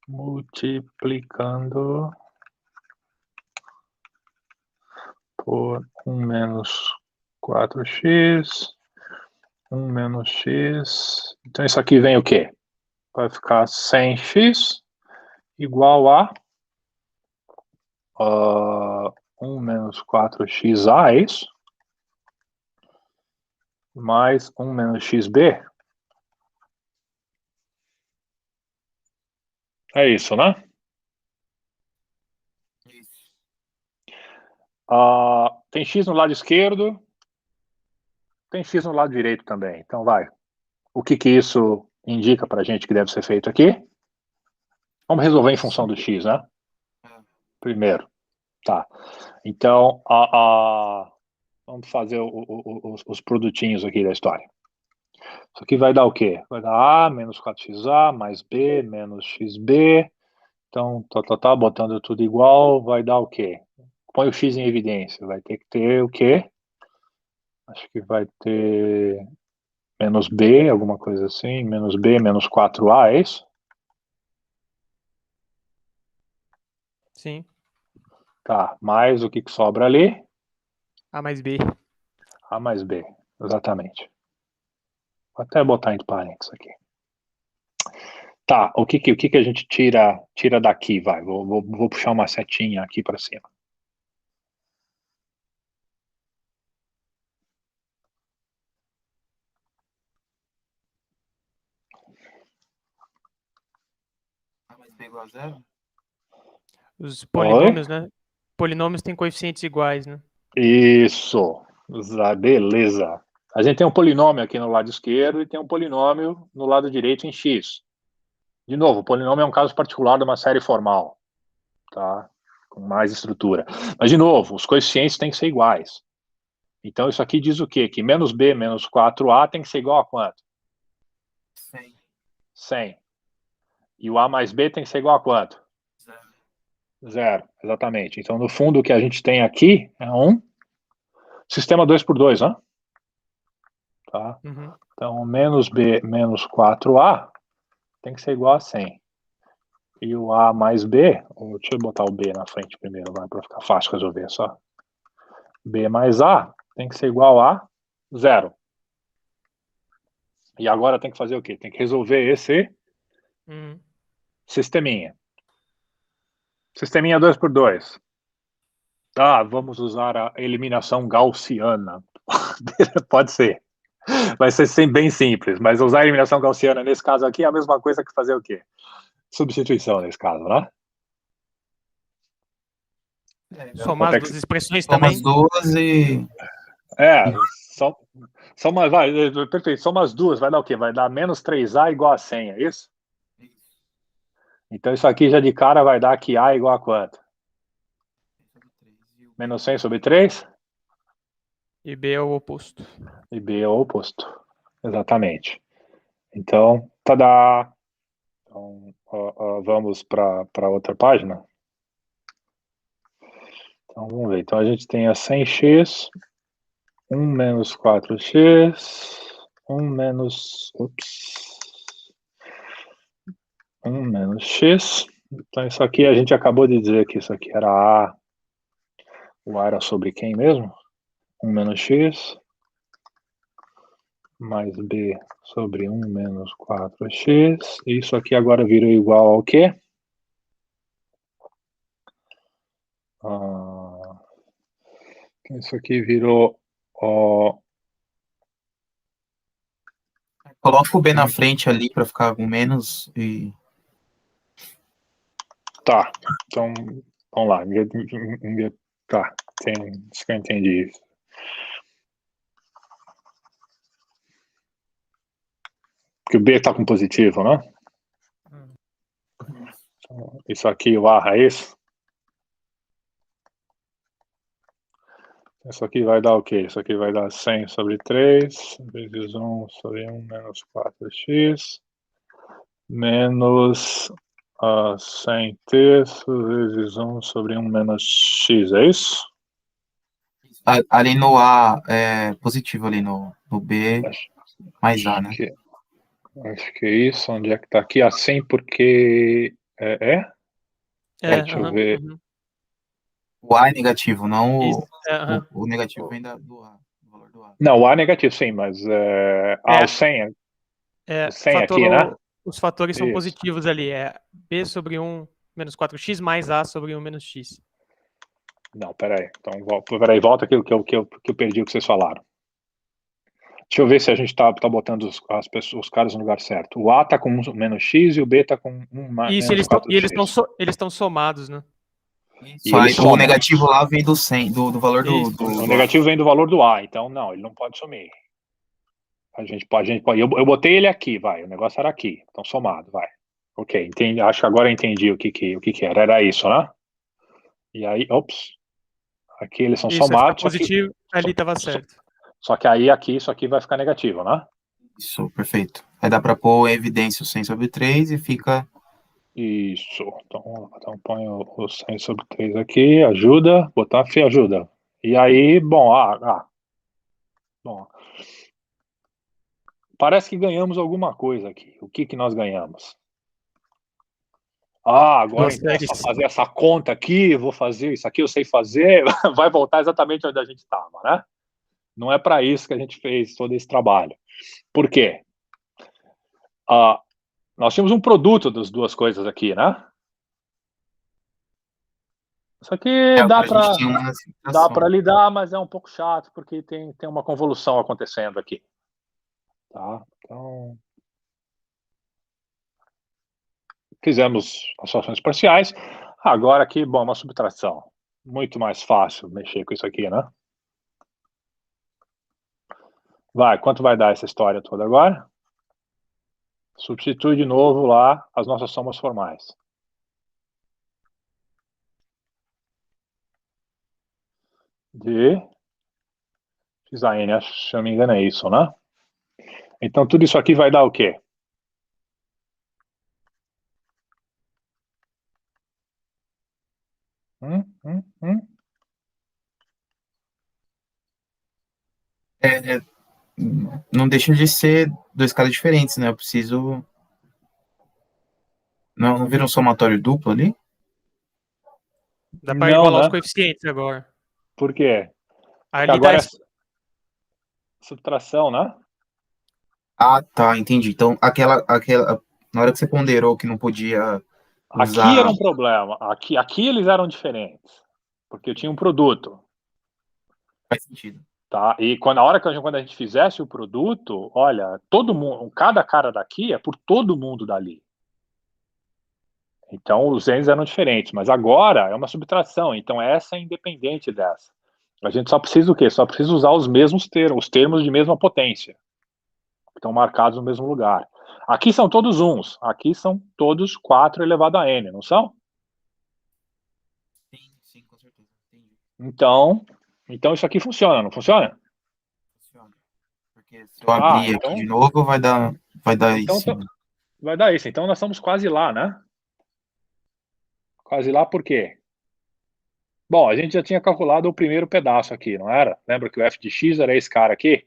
multiplicando por 1 menos 4x, 1 menos x. Então, isso aqui vem o quê? Vai ficar 100x igual a 1 menos 4xa, é isso? Mais 1 menos xb. É isso, né? Isso. Tem x no lado esquerdo, tem x no lado direito também. Então, vai. O que isso indica para a gente que deve ser feito aqui? Vamos resolver em função do x, né? Primeiro. Tá. Então, vamos fazer os produtinhos aqui da história. Isso aqui vai dar o quê? Vai dar A menos 4xa mais B menos xb. Então, botando tudo igual, vai dar o quê? Põe o x em evidência. Vai ter que ter o quê? Acho que vai ter menos B, alguma coisa assim. Menos B menos 4a, é isso? Sim. Tá, mais o que sobra ali? A mais B. A mais B, exatamente. Vou até botar entre parênteses aqui. Tá, o que a gente tira daqui, vai? Vou puxar uma setinha aqui para cima. A mais B igual a 0? Os polinômios, né? Polinômios têm coeficientes iguais, né? Isso, beleza. A gente tem um polinômio aqui no lado esquerdo e tem um polinômio no lado direito em x. De novo, o polinômio é um caso particular de uma série formal, tá? Com mais estrutura. Mas, de novo, os coeficientes têm que ser iguais. Então, isso aqui diz o quê? Que menos b menos 4a tem que ser igual a quanto? 100. 100. E o A mais B tem que ser igual a quanto? 0, exatamente. Então, no fundo, o que a gente tem aqui é um sistema 2x2, né? Tá? Uhum. Então, menos B menos 4A tem que ser igual a 100. E o A mais B, deixa eu botar o B na frente primeiro, para ficar fácil resolver só. B mais A tem que ser igual a 0. E agora tem que fazer o quê? Tem que resolver esse Uhum. sisteminha. Sisteminha 2x2. Ah, vamos usar a eliminação gaussiana. Pode ser. Vai ser bem simples, mas usar a eliminação gaussiana nesse caso aqui é a mesma coisa que fazer o quê? Substituição nesse caso, né? Somar as duas expressões Soma também. as duas e... Só uma, vai, perfeito, só umas duas, vai dar o quê? Vai dar menos 3A igual a 100, é isso? Então isso aqui já de cara vai dar que A igual a quanto? Menos 100 sobre 3? E B é o oposto. E B é o oposto. Exatamente. Então, tadá! Então, vamos para outra página. Então, vamos ver. Então, a gente tem a 100x, 1 menos 4x, 1 menos... Ups. 1 menos x. Então, isso aqui a gente acabou de dizer que isso aqui era A. O A era sobre quem mesmo? 1 menos x mais B sobre 1 menos 4x. Isso aqui agora virou igual ao quê? Isso aqui virou... Coloca o B na frente ali para ficar com menos e... Tá, então, vamos lá. Tá, acho que eu entendi isso. Porque o B está com positivo, né? Isso aqui, o A raiz. Isso aqui vai dar o quê? Isso aqui vai dar 100 sobre 3, vezes 1 sobre 1 menos 4x, menos 100 terços, vezes 1 sobre 1 menos x, é isso? Ali no A é positivo, ali no B mais A, né? Acho que é isso. Onde é que tá aqui? Assim, porque... deixa eu ver. Uhum. O A é negativo, não Isso, uhum. o negativo vem do A, do valor do A. Não, o A é negativo, sim, mas... o 100 o 100 aqui, né? Os fatores são Isso. positivos ali. É B sobre 1 menos 4x mais A sobre 1 menos x. Não, peraí. Então, volta aquilo que eu perdi o que vocês falaram. Deixa eu ver se a gente tá botando os caras no lugar certo. O A tá com 1 menos x e o B tá com 1 Isso, menos 4x. eles estão somados, né? E eles o somam. negativo lá vem do 100, do valor do O negativo vem do valor do A, então não, ele não pode sumir. A gente pode. Eu botei ele aqui, vai. O negócio era aqui, então somado, vai. Ok, entendi, acho que agora eu entendi o que era. Era isso, né? E aí, ops. Aqui eles são Isso, somados. positivo, ali estava certo. Só que aí aqui, isso aqui vai ficar negativo, né? Isso, perfeito. Aí dá para pôr em evidência o 100 sobre 3 e fica... Isso. Então põe o 100 sobre 3 aqui, ajuda, botar F ajuda. E aí, bom, bom. Parece que ganhamos alguma coisa aqui. O que nós ganhamos? Agora então, só fazer essa conta aqui, vou fazer isso aqui, eu sei fazer, vai voltar exatamente onde a gente estava, né? Não é para isso que a gente fez todo esse trabalho. Por quê? Nós tínhamos um produto das duas coisas aqui, né? Isso aqui dá para lidar, mas é um pouco chato, porque tem uma convolução acontecendo aqui. Tá? Então, fizemos as frações parciais. Agora aqui, bom, uma subtração. Muito mais fácil mexer com isso aqui, né? Vai, quanto vai dar essa história toda agora? Substitui de novo lá as nossas somas formais. De XAN, se eu não me engano é isso, né? Então tudo isso aqui vai dar o quê? É, não deixa de ser dois caras diferentes, né? Eu preciso. Não vira um somatório duplo ali? Dá para Não, igualar os né? coeficientes agora. Por quê? Porque Ali dá agora é subtração, né? Ah, tá, entendi. Então, na hora que você ponderou que não podia Aqui usar. era um problema. Aqui eles eram diferentes. Porque eu tinha um produto. Faz sentido. Tá? E quando a gente fizesse o produto, olha, todo mundo, cada cara daqui é por todo mundo dali. Então os N's eram diferentes, mas agora é uma subtração, então essa é independente dessa. A gente só precisa o quê? Só precisa usar os mesmos termos, os termos de mesma potência, que estão marcados no mesmo lugar. Aqui são todos uns, aqui são todos 4 elevado a n, não são? Sim, com certeza. Entendi. Então isso aqui funciona, não funciona? Funciona. Porque se eu Ah, abrir aqui de novo, vai dar então isso. vai dar isso. Então nós estamos quase lá, né? Quase lá por quê? Bom, a gente já tinha calculado o primeiro pedaço aqui, não era? Lembra que o f de x era esse cara aqui?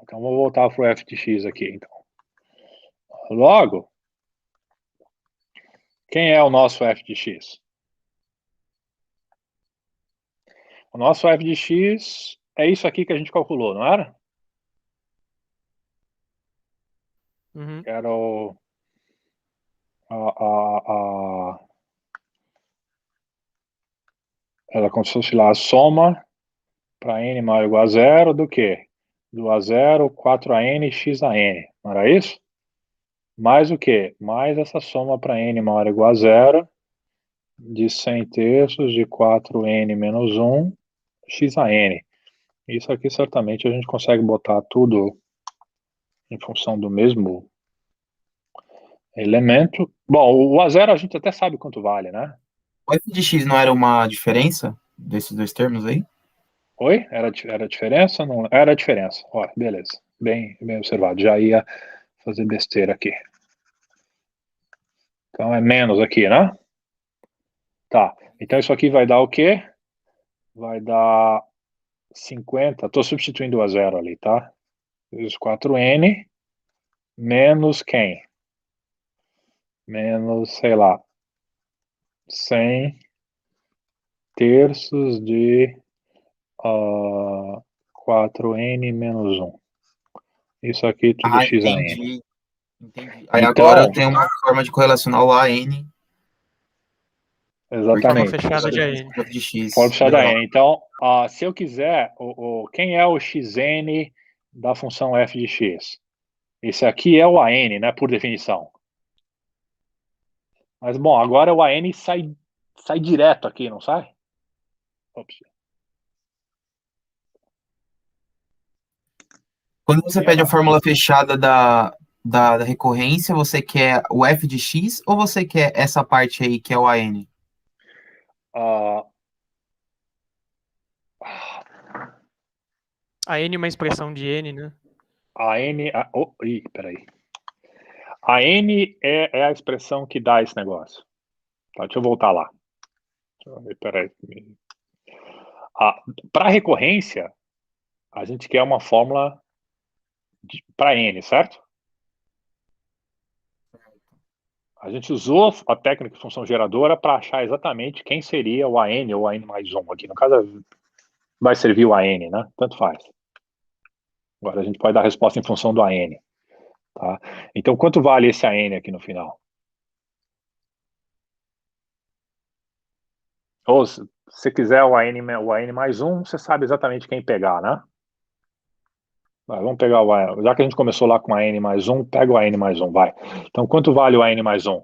Então vou voltar para o f de x aqui. Então. Logo, quem é o nosso f de x? O nosso f de x é isso aqui que a gente calculou, não era? Uhum. Era o, a, era como se fosse lá a soma para n maior ou igual a zero do quê? Do a zero, 4n, x a n. Não era isso? Mais o quê? Mais essa soma para n maior ou igual a zero de 100 terços de 4n menos 1, x a n. Isso aqui certamente a gente consegue botar tudo em função do mesmo elemento. Bom, o a zero a gente até sabe quanto vale, né? O f de x não era uma diferença desses dois termos aí? Oi? Era a diferença? Não, era a diferença. Ó, beleza. Bem observado. Já ia fazer besteira aqui. Então é menos aqui, né? Tá. Então isso aqui vai dar o quê? Vai dar 50. Estou substituindo o a zero ali, tá? Vezes 4n menos quem? Menos, sei lá, 100 terços de 4n menos 1. Isso aqui tudo Ah, x a n. entendi. Aí agora eu Então, tenho uma forma de correlacionar o AN, porque Forma exatamente. fechada de AN. f de Pode x. puxar da Legal. n. Então, se eu quiser, quem é o xn da função f de x? Esse aqui é o an, né, por definição. Mas, bom, agora o an sai direto aqui, não sai? Ops. Quando você pede a fórmula fechada da recorrência, você quer o f de x ou você quer essa parte aí que é o AN? Ah, A N é uma expressão de N, né? a n. Peraí. A n é a expressão que dá esse negócio. Tá, deixa eu voltar lá. Peraí. Para recorrência, a gente quer uma fórmula para n, certo? A gente usou a técnica de função geradora para achar exatamente quem seria o AN ou AN mais 1 aqui. No caso, vai servir o AN, né? Tanto faz. Agora a gente pode dar a resposta em função do AN. Tá? Então, quanto vale esse AN aqui no final? Ou, se você quiser o AN mais 1, você sabe exatamente quem pegar, né? Vamos pegar o AN. Já que a gente começou lá com o AN mais 1, pega o AN mais 1, vai. Então, quanto vale o AN mais 1?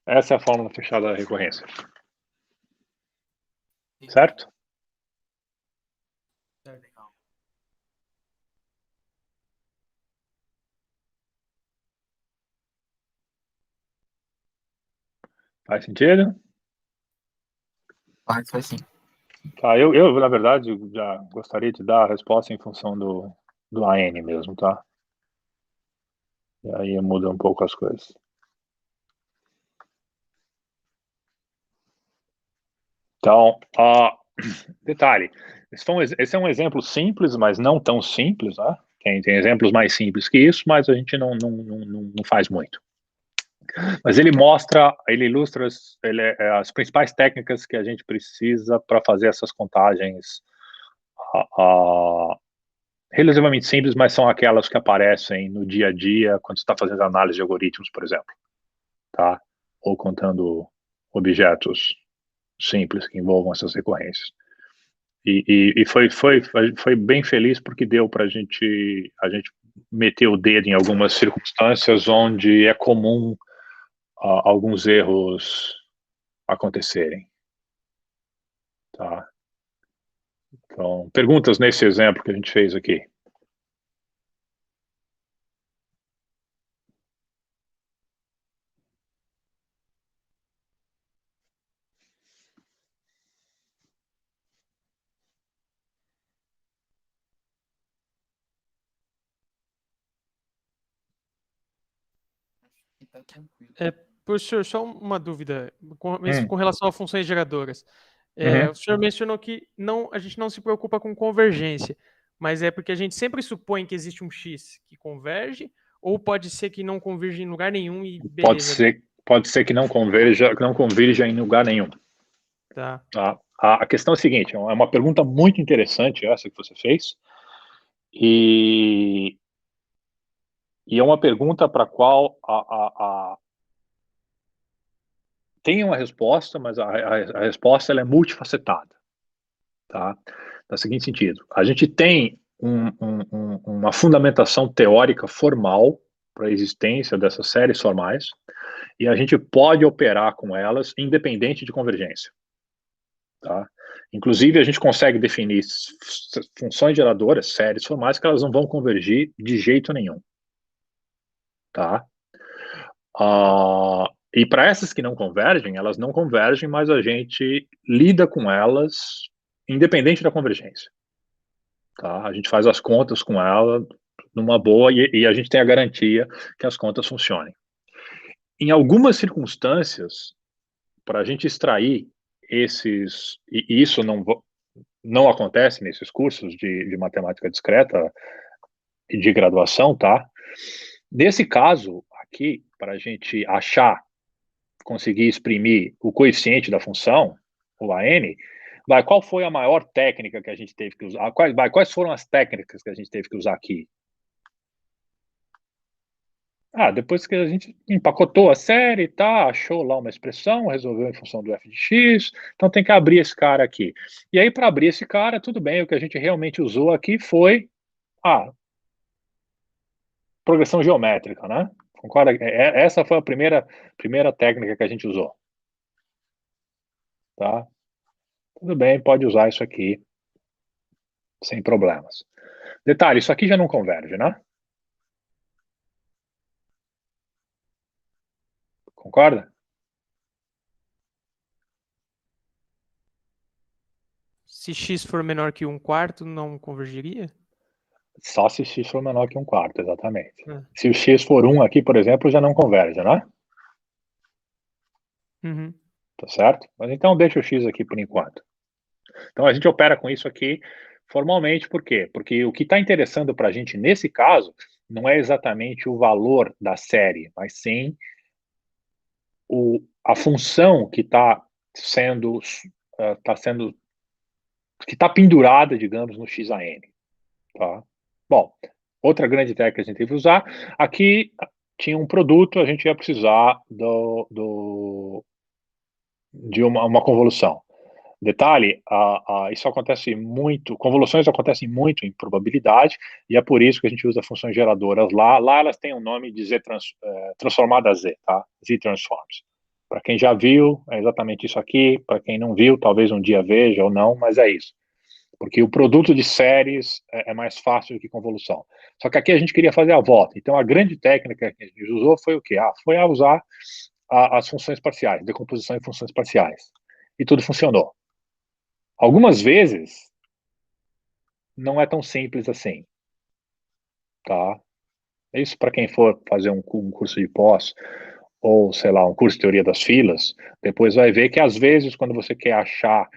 Essa é a fórmula fechada da recorrência. Certo? Faz sentido? Faz sim. Tá, eu, na verdade, já gostaria de dar a resposta em função do AN mesmo, tá? E aí muda um pouco as coisas. Então, detalhe, esse é um exemplo simples, mas não tão simples, né? Tem exemplos mais simples que isso, mas a gente não faz muito. Mas ele mostra, ele ilustra as principais técnicas que a gente precisa para fazer essas contagens relativamente simples, mas são aquelas que aparecem no dia a dia quando você está fazendo análise de algoritmos, por exemplo, tá? Ou contando objetos simples que envolvam essas recorrências. E foi bem feliz porque deu para a gente meter o dedo em algumas circunstâncias onde é comum alguns erros acontecerem, tá? Então, perguntas nesse exemplo que a gente fez aqui. Tá tranquilo. Professor, só uma dúvida com relação a funções geradoras. Uhum. O senhor mencionou que a gente não se preocupa com convergência, mas é porque a gente sempre supõe que existe um X que converge, ou pode ser que não converge em lugar nenhum e beleza. Pode ser que não converja em lugar nenhum. Tá. Tá? A questão é a seguinte, é uma pergunta muito interessante essa que você fez, e é uma pergunta para a qual tem uma resposta, mas a resposta ela é multifacetada. Tá? No seguinte sentido, a gente tem uma fundamentação teórica formal para a existência dessas séries formais, e a gente pode operar com elas independente de convergência. Tá? Inclusive, a gente consegue definir funções geradoras, séries formais, que elas não vão convergir de jeito nenhum. Tá? E para essas que não convergem, elas não convergem, mas a gente lida com elas independente da convergência. Tá? A gente faz as contas com ela numa boa e a gente tem a garantia que as contas funcionem. Em algumas circunstâncias, para a gente extrair esses, e isso não acontece nesses cursos de matemática discreta e de graduação, tá? Nesse caso aqui, para a gente achar, conseguir exprimir o coeficiente da função, o AN, qual foi a maior técnica que a gente teve que usar? Quais foram as técnicas que a gente teve que usar aqui? Depois que a gente empacotou a série, tá, achou lá uma expressão, resolveu em função do f de x, então tem que abrir esse cara aqui. E aí, para abrir esse cara, tudo bem, o que a gente realmente usou aqui foi a progressão geométrica, né? Concorda? Essa foi a primeira técnica que a gente usou. Tá? Tudo bem, pode usar isso aqui, sem problemas. Detalhe, isso aqui já não converge, né? Concorda? Se x for menor que 1/4, não convergiria? Só se x for menor que 1/4, exatamente. É. Se o x for 1 aqui, por exemplo, já não converge, né? Uhum. Tá certo? Mas então deixa o x aqui por enquanto. Então a gente opera com isso aqui formalmente, por quê? Porque o que está interessando para a gente nesse caso não é exatamente o valor da série, mas sim a função que está sendo que está pendurada, digamos, no XAN. Tá? Bom, outra grande técnica que a gente teve que usar, aqui tinha um produto, a gente ia precisar de uma convolução. Detalhe, isso acontece muito, convoluções acontecem muito em probabilidade, e é por isso que a gente usa funções geradoras lá. Lá elas têm o nome de transformada a Z, tá? Z-transforms. Para quem já viu, é exatamente isso aqui. Para quem não viu, talvez um dia veja ou não, mas é isso. Porque o produto de séries é mais fácil do que convolução. Só que aqui a gente queria fazer a volta. Então, a grande técnica que a gente usou foi o quê? Foi a usar as funções parciais, decomposição em funções parciais. E tudo funcionou. Algumas vezes, não é tão simples assim, tá? Isso para quem for fazer um curso de pós, ou, sei lá, um curso de teoria das filas, depois vai ver que, às vezes, quando você quer achar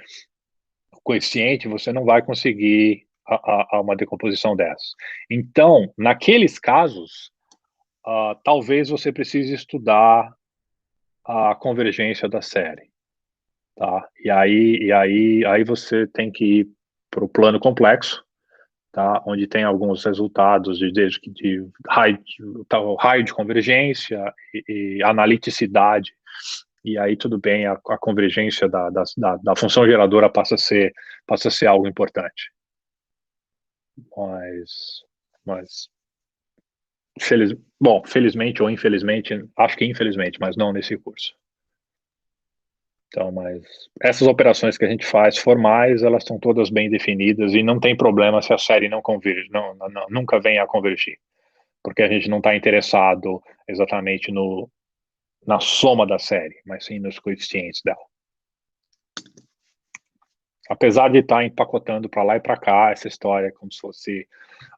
o coeficiente, você não vai conseguir uma decomposição dessa. Então, naqueles casos, talvez você precise estudar a convergência da série, tá? E aí você tem que ir para o plano complexo, tá? Onde tem alguns resultados de raio de convergência e analiticidade, e aí tudo bem, a convergência da função geradora passa a ser algo importante. Mas felizmente ou infelizmente, acho que infelizmente, mas não nesse curso. Então, mas essas operações que a gente faz formais, elas estão todas bem definidas e não tem problema se a série não converge, nunca vem a convergir, porque a gente não está interessado exatamente na soma da série, mas sim nos coeficientes dela. Apesar de estar empacotando para lá e para cá essa história como se fosse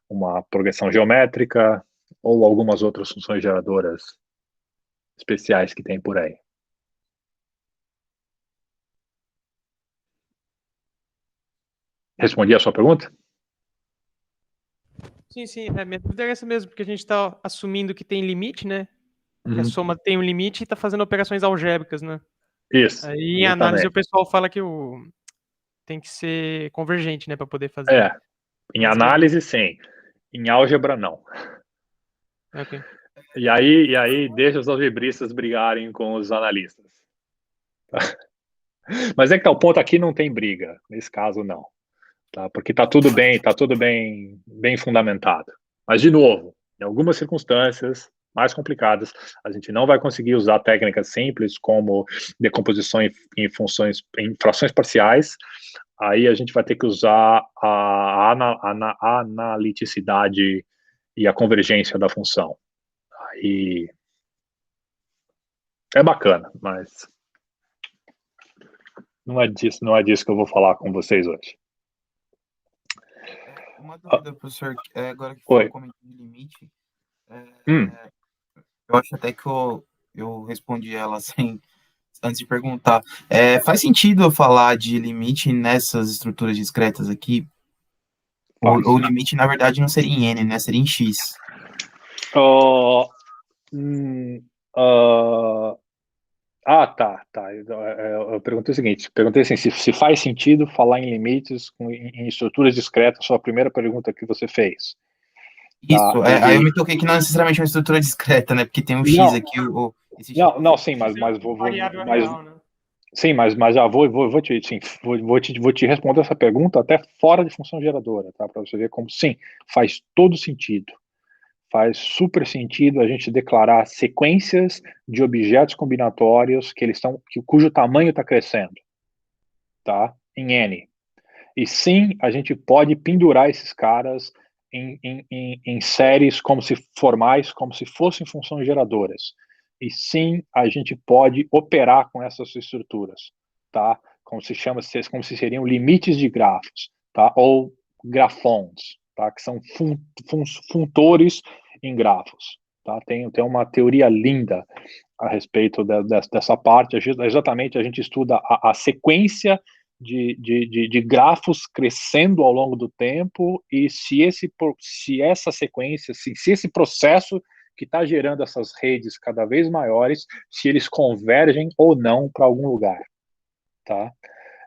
uma progressão geométrica ou algumas outras funções geradoras especiais que tem por aí. Respondi a sua pergunta? Sim, minha dúvida é essa mesmo, porque a gente está assumindo que tem limite, né? Que a Uhum. soma tem um limite e está fazendo operações algébricas, né? Isso. Aí em análise o pessoal fala que tem que ser convergente, né, para poder fazer. Em análise sim, em álgebra não. Okay. E aí deixa os algebristas brigarem com os analistas. Mas é que tá, o ponto aqui não tem briga, nesse caso não. Tá? Porque tá tudo bem fundamentado. Mas, de novo, em algumas circunstâncias mais complicadas, a gente não vai conseguir usar técnicas simples como decomposição em frações parciais. Aí a gente vai ter que usar a analiticidade e a convergência da função. Aí é bacana, mas não é disso que eu vou falar com vocês hoje. Uma dúvida, professor, agora que Oi. foi comentando de limite, eu acho até que eu respondi ela antes de perguntar. Faz sentido eu falar de limite nessas estruturas discretas aqui? O limite, na verdade, não seria em N, né? Seria em X. Tá. Eu perguntei o seguinte, perguntei assim, se faz sentido falar em limites em estruturas discretas, sua primeira pergunta que você fez. Isso, aí eu me toquei que não necessariamente é uma estrutura discreta, né? Porque tem um X aqui, esse X. Não, sim, mas sim, mas já vou te responder essa pergunta até fora de função geradora, tá? Para você ver como sim, faz todo sentido. Faz super sentido a gente declarar sequências de objetos combinatórios cujo tamanho está crescendo, tá? Em N. E sim, a gente pode pendurar esses caras em séries formais, como se fossem funções geradoras. E sim, a gente pode operar com essas estruturas, tá? Como se seriam limites de grafos, tá? Ou grafons, tá? Que são funtores em grafos, tá? Tem uma teoria linda a respeito dessa parte. Exatamente, a gente estuda a sequência de grafos crescendo ao longo do tempo e se essa sequência, se esse processo que está gerando essas redes cada vez maiores, se eles convergem ou não para algum lugar, tá?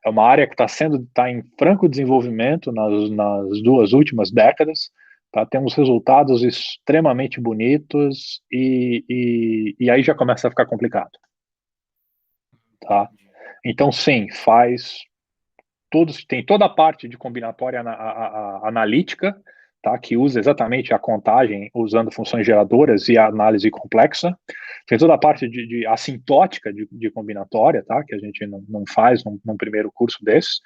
É uma área que está em franco desenvolvimento nas 2 últimas décadas, tá? Temos resultados extremamente bonitos e aí já começa a ficar complicado, tá? Então, sim, tem toda a parte de combinatória analítica, tá, que usa exatamente a contagem usando funções geradoras e a análise complexa. Tem toda a parte de assintótica de combinatória, tá, que a gente não faz num primeiro curso desses.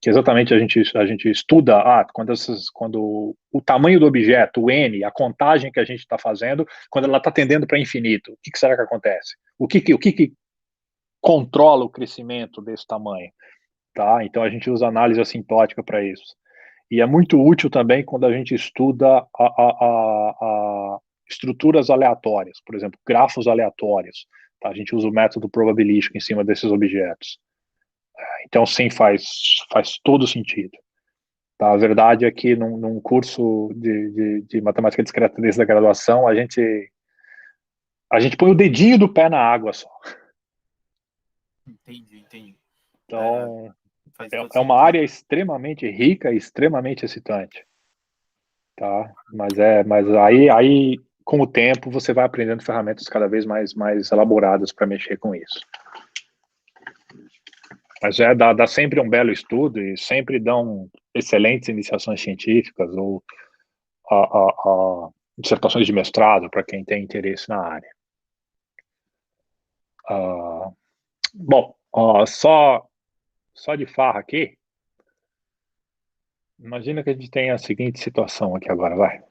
que exatamente a gente estuda quando o tamanho do objeto, o n, a contagem que a gente está fazendo, quando ela está tendendo para infinito, o que será que acontece? O que controla o crescimento desse tamanho? Tá? Então a gente usa análise assintótica para isso. E é muito útil também quando a gente estuda a estruturas aleatórias, por exemplo, grafos aleatórios. Tá? A gente usa o método probabilístico em cima desses objetos. Então, sim, faz todo sentido. Tá? A verdade é que num curso de matemática discreta desde a graduação, a gente põe o dedinho do pé na água só. Entendi. Então, Faz é todo uma sentido. área extremamente rica e extremamente excitante. Tá? Mas aí com o tempo você vai aprendendo ferramentas cada vez mais elaboradas para mexer com isso. Mas dá sempre um belo estudo e sempre dão excelentes iniciações científicas ou dissertações de mestrado para quem tem interesse na área. Bom, só de farra aqui, imagina que a gente tem a seguinte situação aqui agora, vai.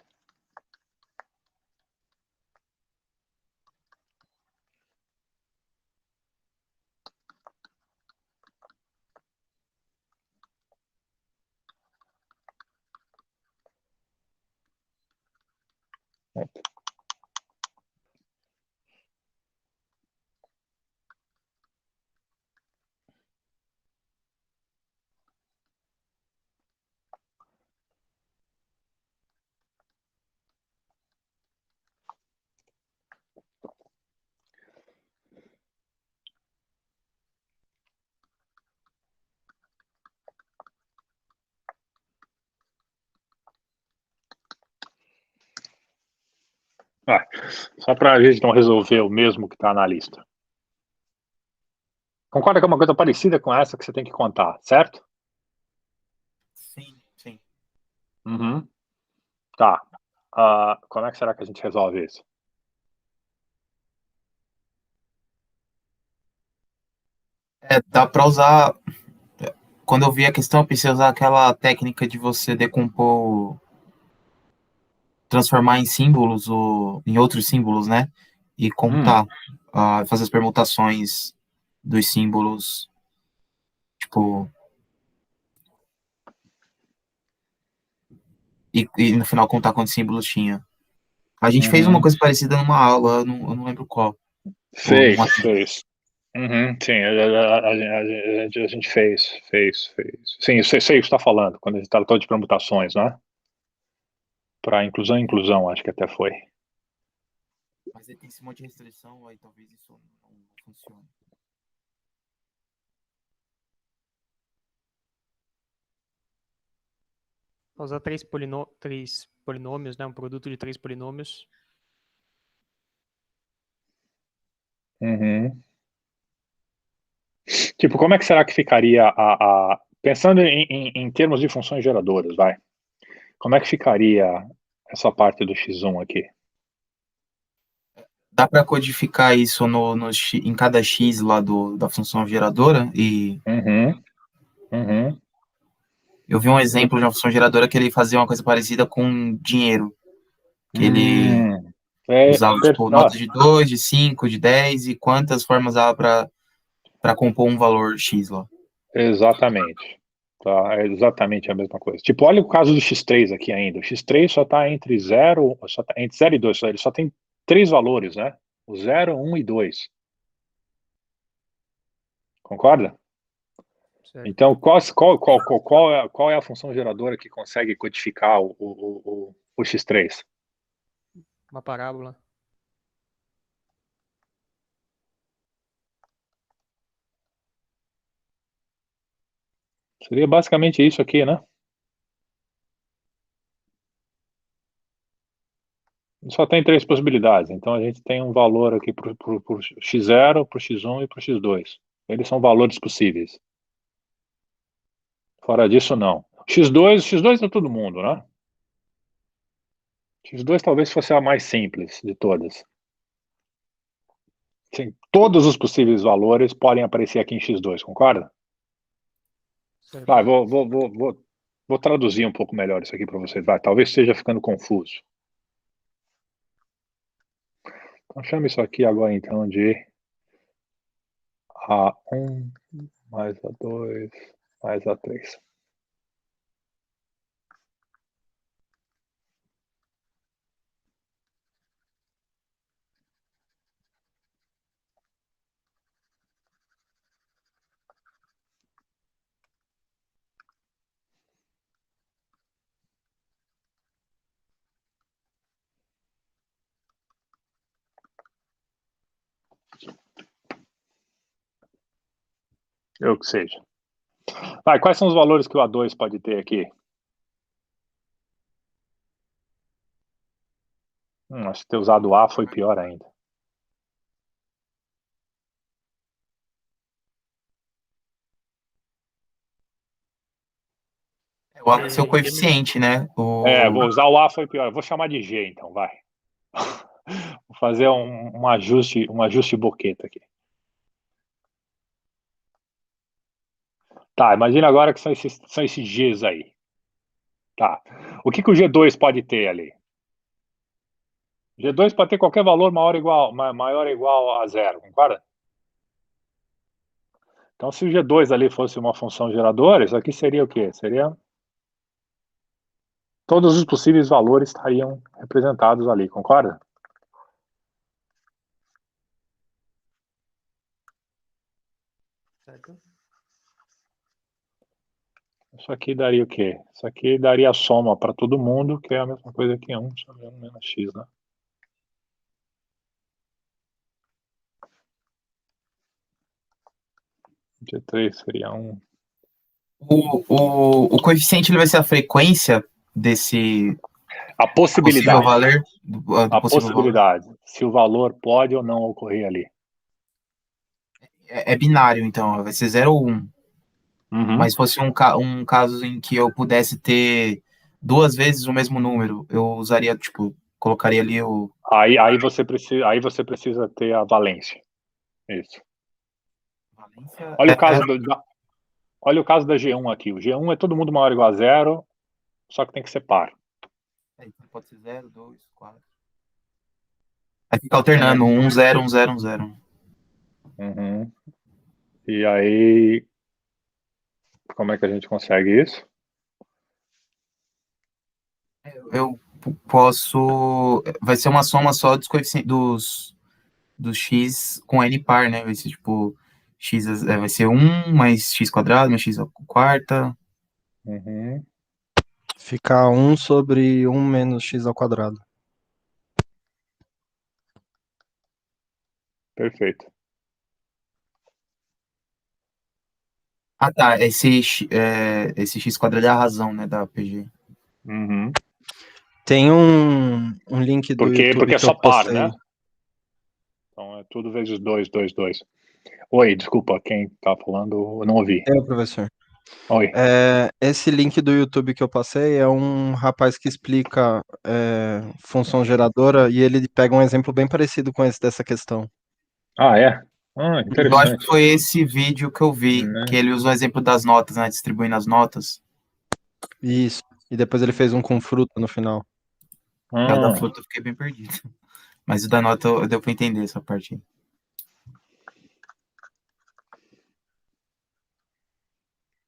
Só para a gente não resolver o mesmo que está na lista. Concorda que é uma coisa parecida com essa que você tem que contar, certo? Sim. Uhum. Tá. Como é que será que a gente resolve isso? Dá para usar. Quando eu vi a questão, eu pensei em usar aquela técnica de você decompor, transformar em símbolos ou em outros símbolos, né? E contar, fazer as permutações dos símbolos, tipo, e no final contar quantos símbolos tinha. A gente fez uma coisa parecida numa aula, eu não lembro qual. Ou numa... Fez. Uhum, sim, a gente fez. Sim, eu sei o que você está falando, quando a gente tratou de permutações, né? Para inclusão, acho que até foi. Mas aí tem esse monte de restrição, aí talvez isso não funcione. Usar três polinômios, né? Um produto de 3 polinômios. Uhum. Tipo, como é que será que ficaria pensando em termos de funções geradoras, vai? Como é que ficaria essa parte do x1 aqui? Dá para codificar isso em cada x lá da função geradora e Uhum. eu vi um exemplo de uma função geradora que ele fazia uma coisa parecida com dinheiro, que ele usava tipo, notas de 2, de 5, de 10 e quantas formas dava para compor um valor x lá. Exatamente. Tá, é exatamente a mesma coisa. Tipo, olha o caso do x3 aqui ainda. O x3 só está entre 0 e 2. Ele só tem 3 valores, né? O 0, 1 e 2. Concorda? Certo. Então, qual é a função geradora que consegue codificar o x3? Uma parábola. Seria basicamente isso aqui, né? Só tem 3 possibilidades. Então, a gente tem um valor aqui para o x0, para o x1 e para o x2. Eles são valores possíveis. Fora disso, não. X2 é todo mundo, né? X2 talvez fosse a mais simples de todas. Sim, todos os possíveis valores podem aparecer aqui em X2, concorda? Certo. Vai, vou traduzir um pouco melhor isso aqui para vocês. Vai, talvez esteja ficando confuso. Então, chama isso aqui agora, então, de A1 mais A2 mais A3. Eu que seja. Vai, quais são os valores que o A2 pode ter aqui? Acho que ter usado A foi pior ainda. O seu coeficiente, né? Vou usar o A foi pior. Eu vou chamar de G, então, vai. Vou fazer um ajuste boqueta aqui. Tá, imagina agora que são esses Gs aí. Tá. O que o G2 pode ter ali? G2 pode ter qualquer valor maior ou igual a zero, concorda? Então, se o G2 ali fosse uma função geradora, isso aqui seria o quê? Seria... Todos os possíveis valores estariam representados ali, concorda? Certo. Isso aqui daria o quê? Isso aqui daria a soma para todo mundo, que é a mesma coisa que 1 sobre 1 menos x, né? G3 seria 1. O coeficiente ele vai ser a frequência desse A possibilidade. possível valor, A possibilidade. Se o valor pode ou não ocorrer ali. É binário, então, vai ser 0 ou 1. Uhum. Mas se fosse um caso em que eu pudesse ter 2 vezes o mesmo número, eu usaria, tipo, colocaria ali o... Aí você precisa ter a valência. Isso. Valência Olha o caso da G1 aqui. O G1 é todo mundo maior ou igual a zero, só que tem que ser par. Então pode ser 0, 2, 4. Aí fica alternando, 1, 0, 1, 0, 1, 0. Uhum. E aí, como é que a gente consegue isso? Eu posso... Vai ser uma soma só dos coeficientes dos x com n par, né? Vai ser tipo... vai ser 1 mais x quadrado mais x à quarta. Uhum. Fica 1 sobre 1 menos x ao quadrado. Perfeito. Ah, tá. Esse x quadrado é a razão, né, da PG. Uhum. Tem um link do YouTube Porque é que só eu par, postei. né? Então é tudo vezes 2, 2, 2. Oi, desculpa, quem tá falando, eu não ouvi. Professor. Oi. Esse link do YouTube que eu passei é um rapaz que explica função geradora e ele pega um exemplo bem parecido com esse dessa questão. Ah, é? Eu acho que Interessante. foi esse vídeo que eu vi, Né? que ele usou o exemplo das notas, né, distribuindo as notas. Isso. E depois ele fez um com fruta no final. O da fruta eu fiquei bem perdido. Mas o da nota deu pra entender essa parte.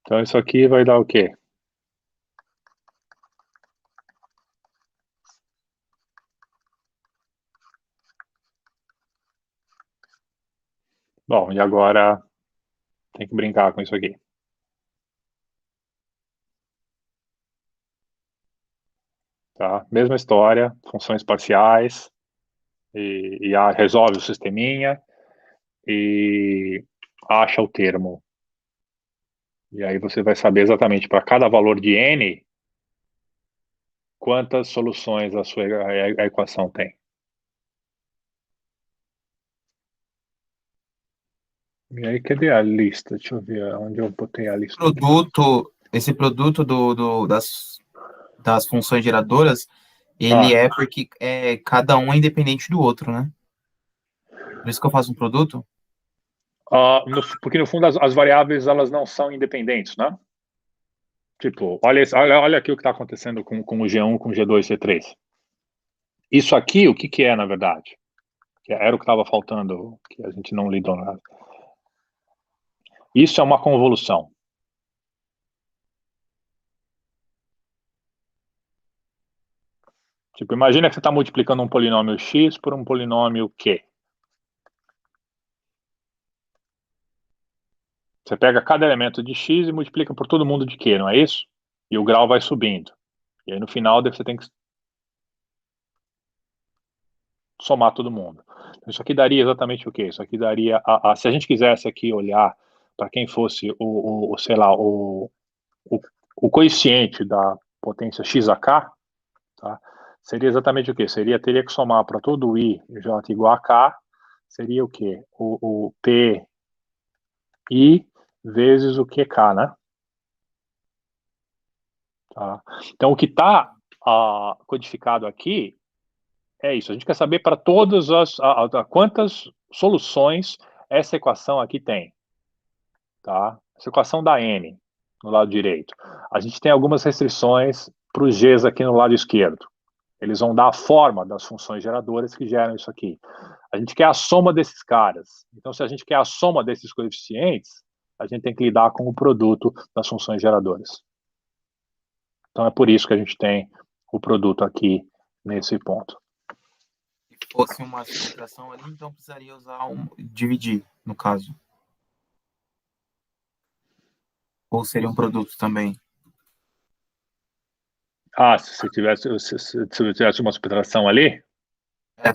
Então isso aqui vai dar o quê? Bom, e agora tem que brincar com isso aqui. Tá? Mesma história, funções parciais, e resolve o sisteminha e acha o termo. E aí você vai saber exatamente para cada valor de n, quantas soluções a equação tem. E aí, cadê a lista? Deixa eu ver onde eu botei a lista. Esse produto das funções geradoras, ele é porque cada um é independente do outro, né? Por isso que eu faço um produto. Porque no fundo as variáveis elas não são independentes, né? Tipo, olha aqui o que está acontecendo com o G1, com o G2, G3. Isso aqui, o que que é, na verdade? Que era o que estava faltando, que a gente não lidou nada. Isso é uma convolução. Tipo, imagina que você está multiplicando um polinômio x por um polinômio q. Você pega cada elemento de x e multiplica por todo mundo de q, não é isso? E o grau vai subindo. E aí no final você tem que somar todo mundo. Isso aqui daria exatamente o quê? Isso aqui daria, se a gente quisesse aqui olhar para quem fosse sei lá, o coeficiente da potência x a k, tá? Seria exatamente o quê? Teria que somar para todo i j igual a k, seria o quê? O p i vezes o qk, né? Tá? Então, o que está codificado aqui é isso. A gente quer saber para todas quantas soluções essa equação aqui tem. Tá? Essa equação da n, no lado direito. A gente tem algumas restrições para os g's aqui no lado esquerdo. Eles vão dar a forma das funções geradoras que geram isso aqui. A gente quer a soma desses caras. Então, se a gente quer a soma desses coeficientes, a gente tem que lidar com o produto das funções geradoras. Então, é por isso que a gente tem o produto aqui nesse ponto. Se fosse uma subtração ali, então precisaria usar dividir, no caso. Ou seria um produto também? Se tivesse uma subtração ali,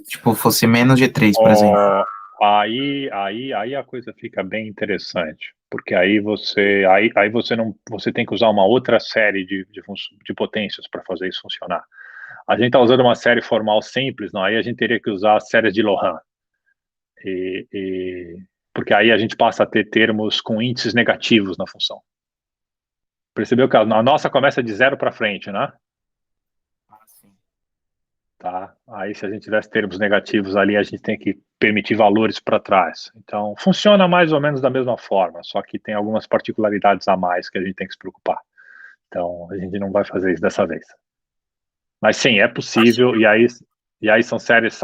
Tipo, fosse menos G3, por exemplo. aí a coisa fica bem interessante, porque aí você tem que usar uma outra série de potências para fazer isso funcionar. A gente está usando uma série formal simples, não? Aí a gente teria que usar as séries de Lohan, porque aí a gente passa a ter termos com índices negativos na função. Percebeu que a nossa começa de 0 para frente, né? Ah, sim. Tá? Aí, se a gente tivesse termos negativos ali, a gente tem que permitir valores para trás. Então, funciona mais ou menos da mesma forma, só que tem algumas particularidades a mais que a gente tem que se preocupar. Então, a gente não vai fazer isso dessa vez. Mas sim, é possível, e aí são séries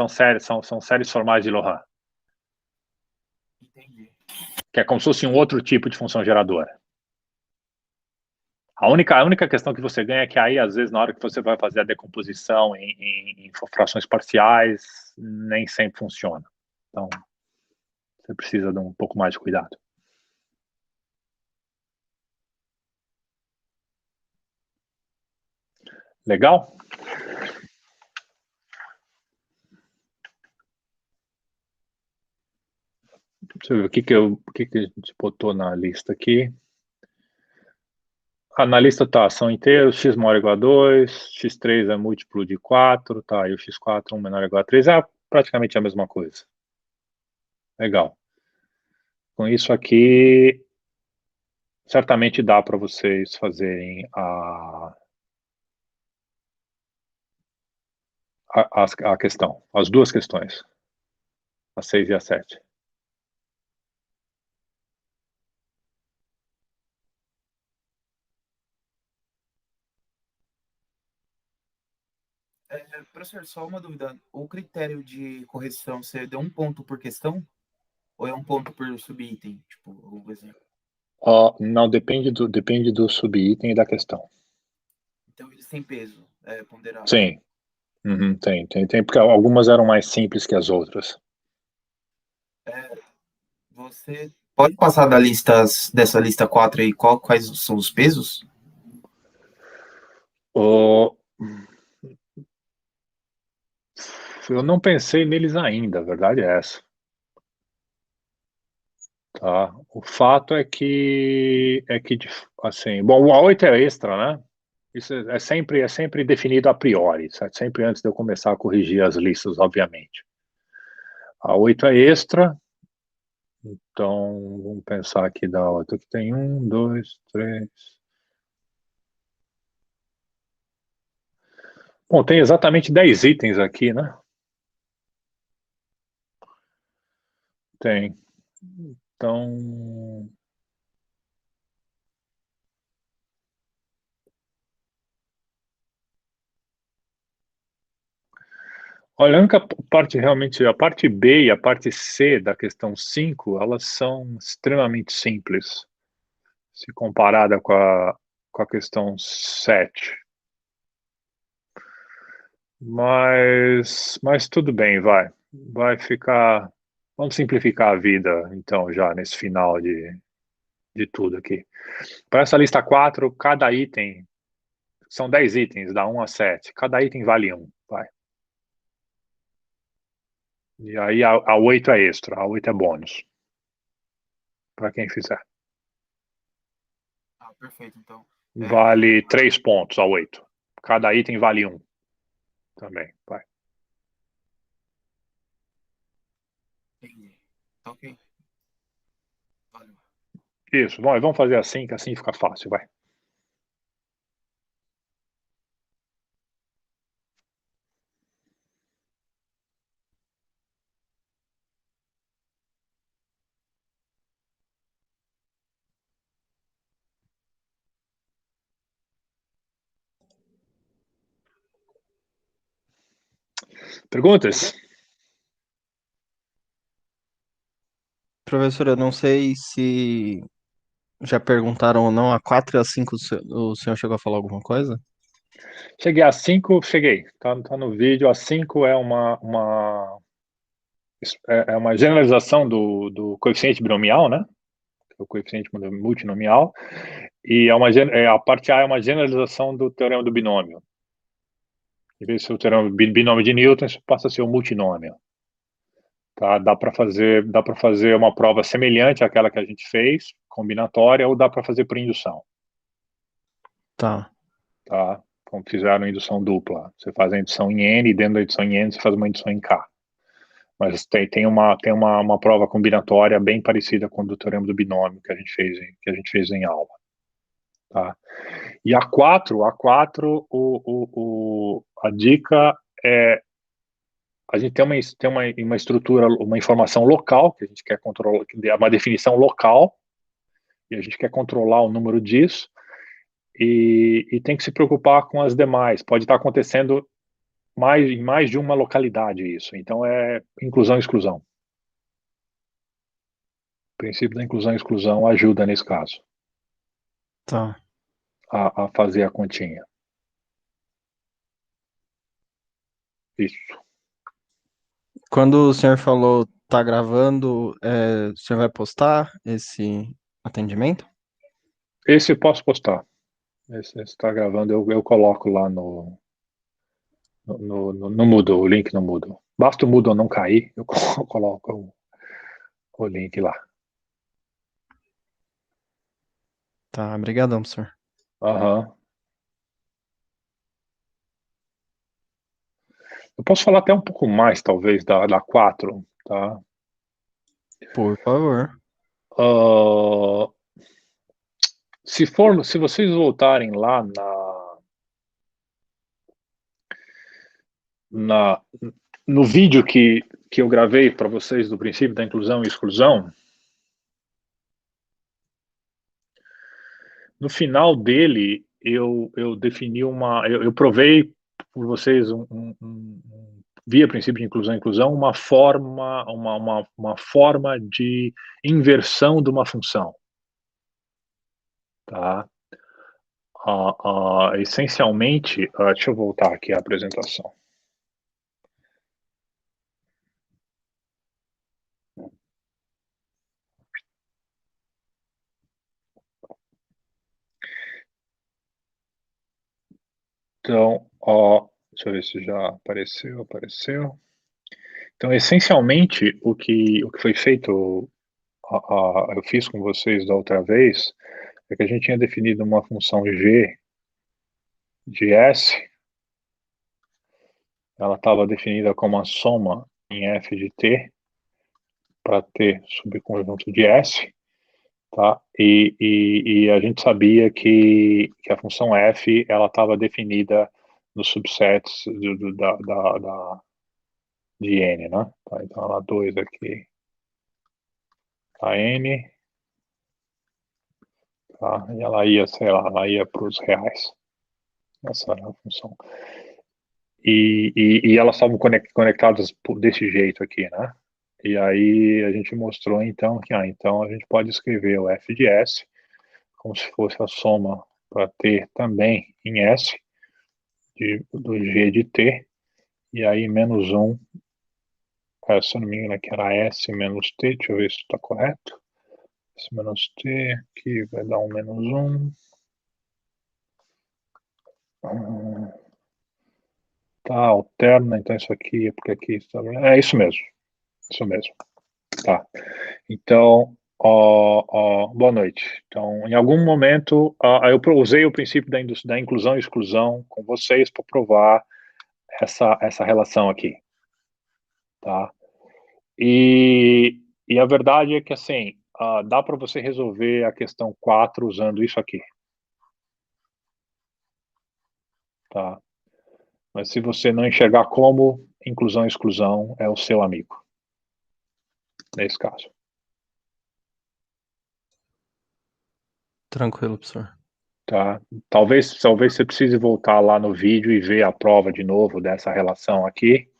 formais de Lohan, Entendi. que é como se fosse um outro tipo de função geradora. A única questão que você ganha é que aí, às vezes, na hora que você vai fazer a decomposição em frações parciais, nem sempre funciona. Então, você precisa de um pouco mais de cuidado. Legal? Deixa eu ver o que a gente botou na lista aqui. Na lista tá, são inteiros, x maior ou igual a 2, x3 é múltiplo de 4, tá, e o x4 1 menor ou igual a 3 é praticamente a mesma coisa. Legal. Com isso aqui, certamente dá para vocês fazerem a questão, as duas questões, a 6 e a 7. Professor, só uma dúvida. O critério de correção, você deu um ponto por questão? Ou é um ponto por subitem? Tipo, algum exemplo. Não, depende do subitem e da questão. Então eles têm peso, ponderado. Sim, tem, porque algumas eram mais simples que as outras. Você pode passar dessa lista 4 aí, quais são os pesos? Eu não pensei neles ainda, a verdade é essa. Tá? O fato assim, bom, o A8 é extra, né? Isso é sempre definido a priori, certo? Sempre antes de eu começar a corrigir as listas, obviamente. A 8 é extra, então vamos pensar aqui da 8. Aqui tem 1, 2, 3. Bom, tem exatamente 10 itens aqui, né? Tem. Então, Olha, a única parte realmente, a parte B e a parte C da questão 5, elas são extremamente simples, se comparada com a questão 7. Mas tudo bem, vai ficar, vamos simplificar a vida, então, já nesse final de tudo aqui. Para essa lista 4, cada item, são 10 itens, dá 1 a 7, cada item vale 1, vai. E aí a 8 é extra, a 8 é bônus, para quem fizer. Ah, perfeito, então. Vale 3 pontos a 8, cada item vale 1, também, vai. Entendi. Ok. Valeu. Isso, vamos fazer assim, que assim fica fácil, vai. Perguntas? Professor, eu não sei se já perguntaram ou não, a 4 e a 5 o senhor chegou a falar alguma coisa? Cheguei a 5, cheguei. Tá no vídeo. A 5 é é uma generalização do coeficiente binomial, né? O coeficiente multinomial. E a parte A é uma generalização do teorema do binômio. Em vez de ser o teorema do binômio de Newton, isso passa a ser o multinômio. Tá? Dá para fazer uma prova semelhante àquela que a gente fez, combinatória, ou dá para fazer por indução. Tá. Tá? Como fizeram indução dupla. Você faz a indução em N, e dentro da indução em N você faz uma indução em K. Mas tem uma prova combinatória bem parecida com o do teorema do binômio que a gente fez em aula. Tá? E a 4, a dica é a gente tem uma estrutura, uma informação local que a gente quer controlar, que é uma definição local, e a gente quer controlar o número disso, e tem que se preocupar com as demais. Pode estar acontecendo em mais de uma localidade isso. Então é inclusão e exclusão. O princípio da inclusão e exclusão ajuda nesse caso Tá. a fazer a continha. Isso. Quando o senhor falou tá gravando, o senhor vai postar esse atendimento? Esse eu posso postar. Esse está gravando, eu coloco lá no Moodle, o link no Moodle. Basta o Moodle não cair, eu coloco o link lá. Tá, obrigadão, senhor. Aham. Eu posso falar até um pouco mais, talvez, da 4, tá? Por favor. Uh, se vocês voltarem lá na, no vídeo que eu gravei para vocês do princípio da inclusão e exclusão, no final dele eu defini eu provei por vocês via princípio de inclusão e inclusão uma forma de inversão de uma função, tá? Essencialmente, deixa eu voltar aqui à apresentação. Então, deixa eu ver se já apareceu. Então, essencialmente, o que foi feito, eu fiz com vocês da outra vez, é que a gente tinha definido uma função g de S, ela estava definida como a soma em f de t, para t subconjunto de S, tá? E a gente sabia que a função f ela estava definida nos subsets de n, né? Tá, então ela 2 aqui, a n, tá? E ela ia, sei lá, ela ia para os reais. Essa era a função. e elas estavam conectadas desse jeito aqui, né? E aí a gente mostrou então que então a gente pode escrever o f de S como se fosse a soma para T também em S do G de T, e aí menos 1, se eu não me engano aqui era S menos T, deixa eu ver se está correto. S menos T, aqui vai dar um menos 1. Tá, alterna, então isso aqui é porque aqui está... É isso mesmo. Tá. Então, boa noite. Então, em algum momento, eu usei o princípio da inclusão e exclusão com vocês para provar essa relação aqui. Tá? E a verdade é que, assim, dá para você resolver a questão 4 usando isso aqui. Tá? Mas se você não enxergar como, inclusão e exclusão é o seu amigo. Nesse caso. Tranquilo, professor. Tá? Talvez você precise voltar lá no vídeo e ver a prova de novo dessa relação aqui.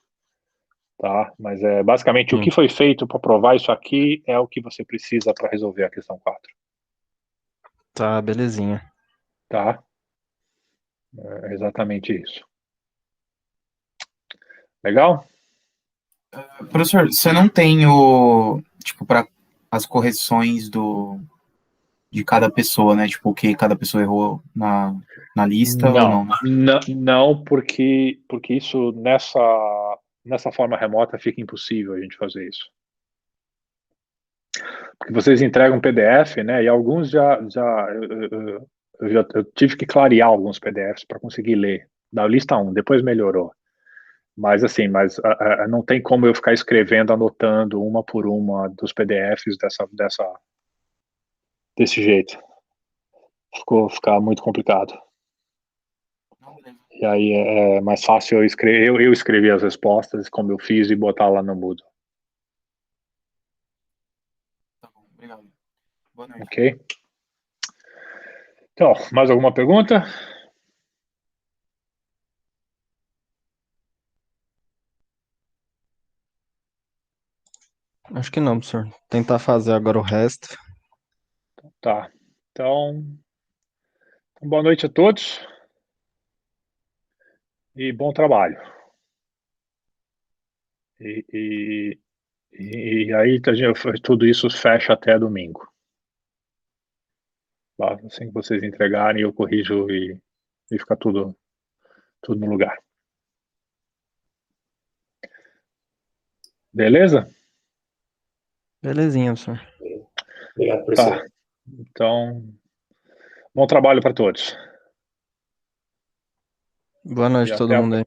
Tá? Mas basicamente o que foi feito para provar isso aqui é o que você precisa para resolver a questão 4. Tá, belezinha. Tá? É exatamente isso. Legal? Professor, você não tem o, tipo, para as correções de cada pessoa, né? Tipo, o que cada pessoa errou na lista ou não? Não, porque isso nessa forma remota fica impossível a gente fazer isso. Porque vocês entregam PDF, né? E alguns eu tive que clarear alguns PDFs para conseguir ler. Da lista 1, depois melhorou. Mas assim, não tem como eu ficar escrevendo, anotando uma por uma dos PDFs desse jeito. Ficar muito complicado. E aí é mais fácil eu escrever as respostas, como eu fiz, e botar lá no Moodle. Tá bom, obrigado. Boa noite. Ok? Então, mais alguma pergunta? Acho que não, professor. Tentar fazer agora o resto. Tá. Então, boa noite a todos. E bom trabalho. E aí tudo isso fecha até domingo. Tá? Assim que vocês entregarem, eu corrijo e fica tudo no lugar. Beleza? Belezinha, professor. Obrigado, professor. Tá. Então, bom trabalho para todos. Boa noite a todo mundo aí.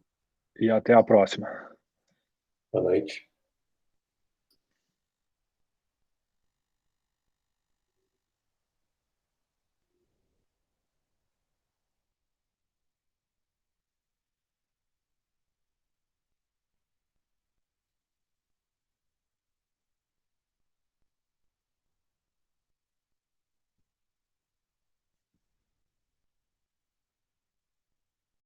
E até a próxima. Boa noite.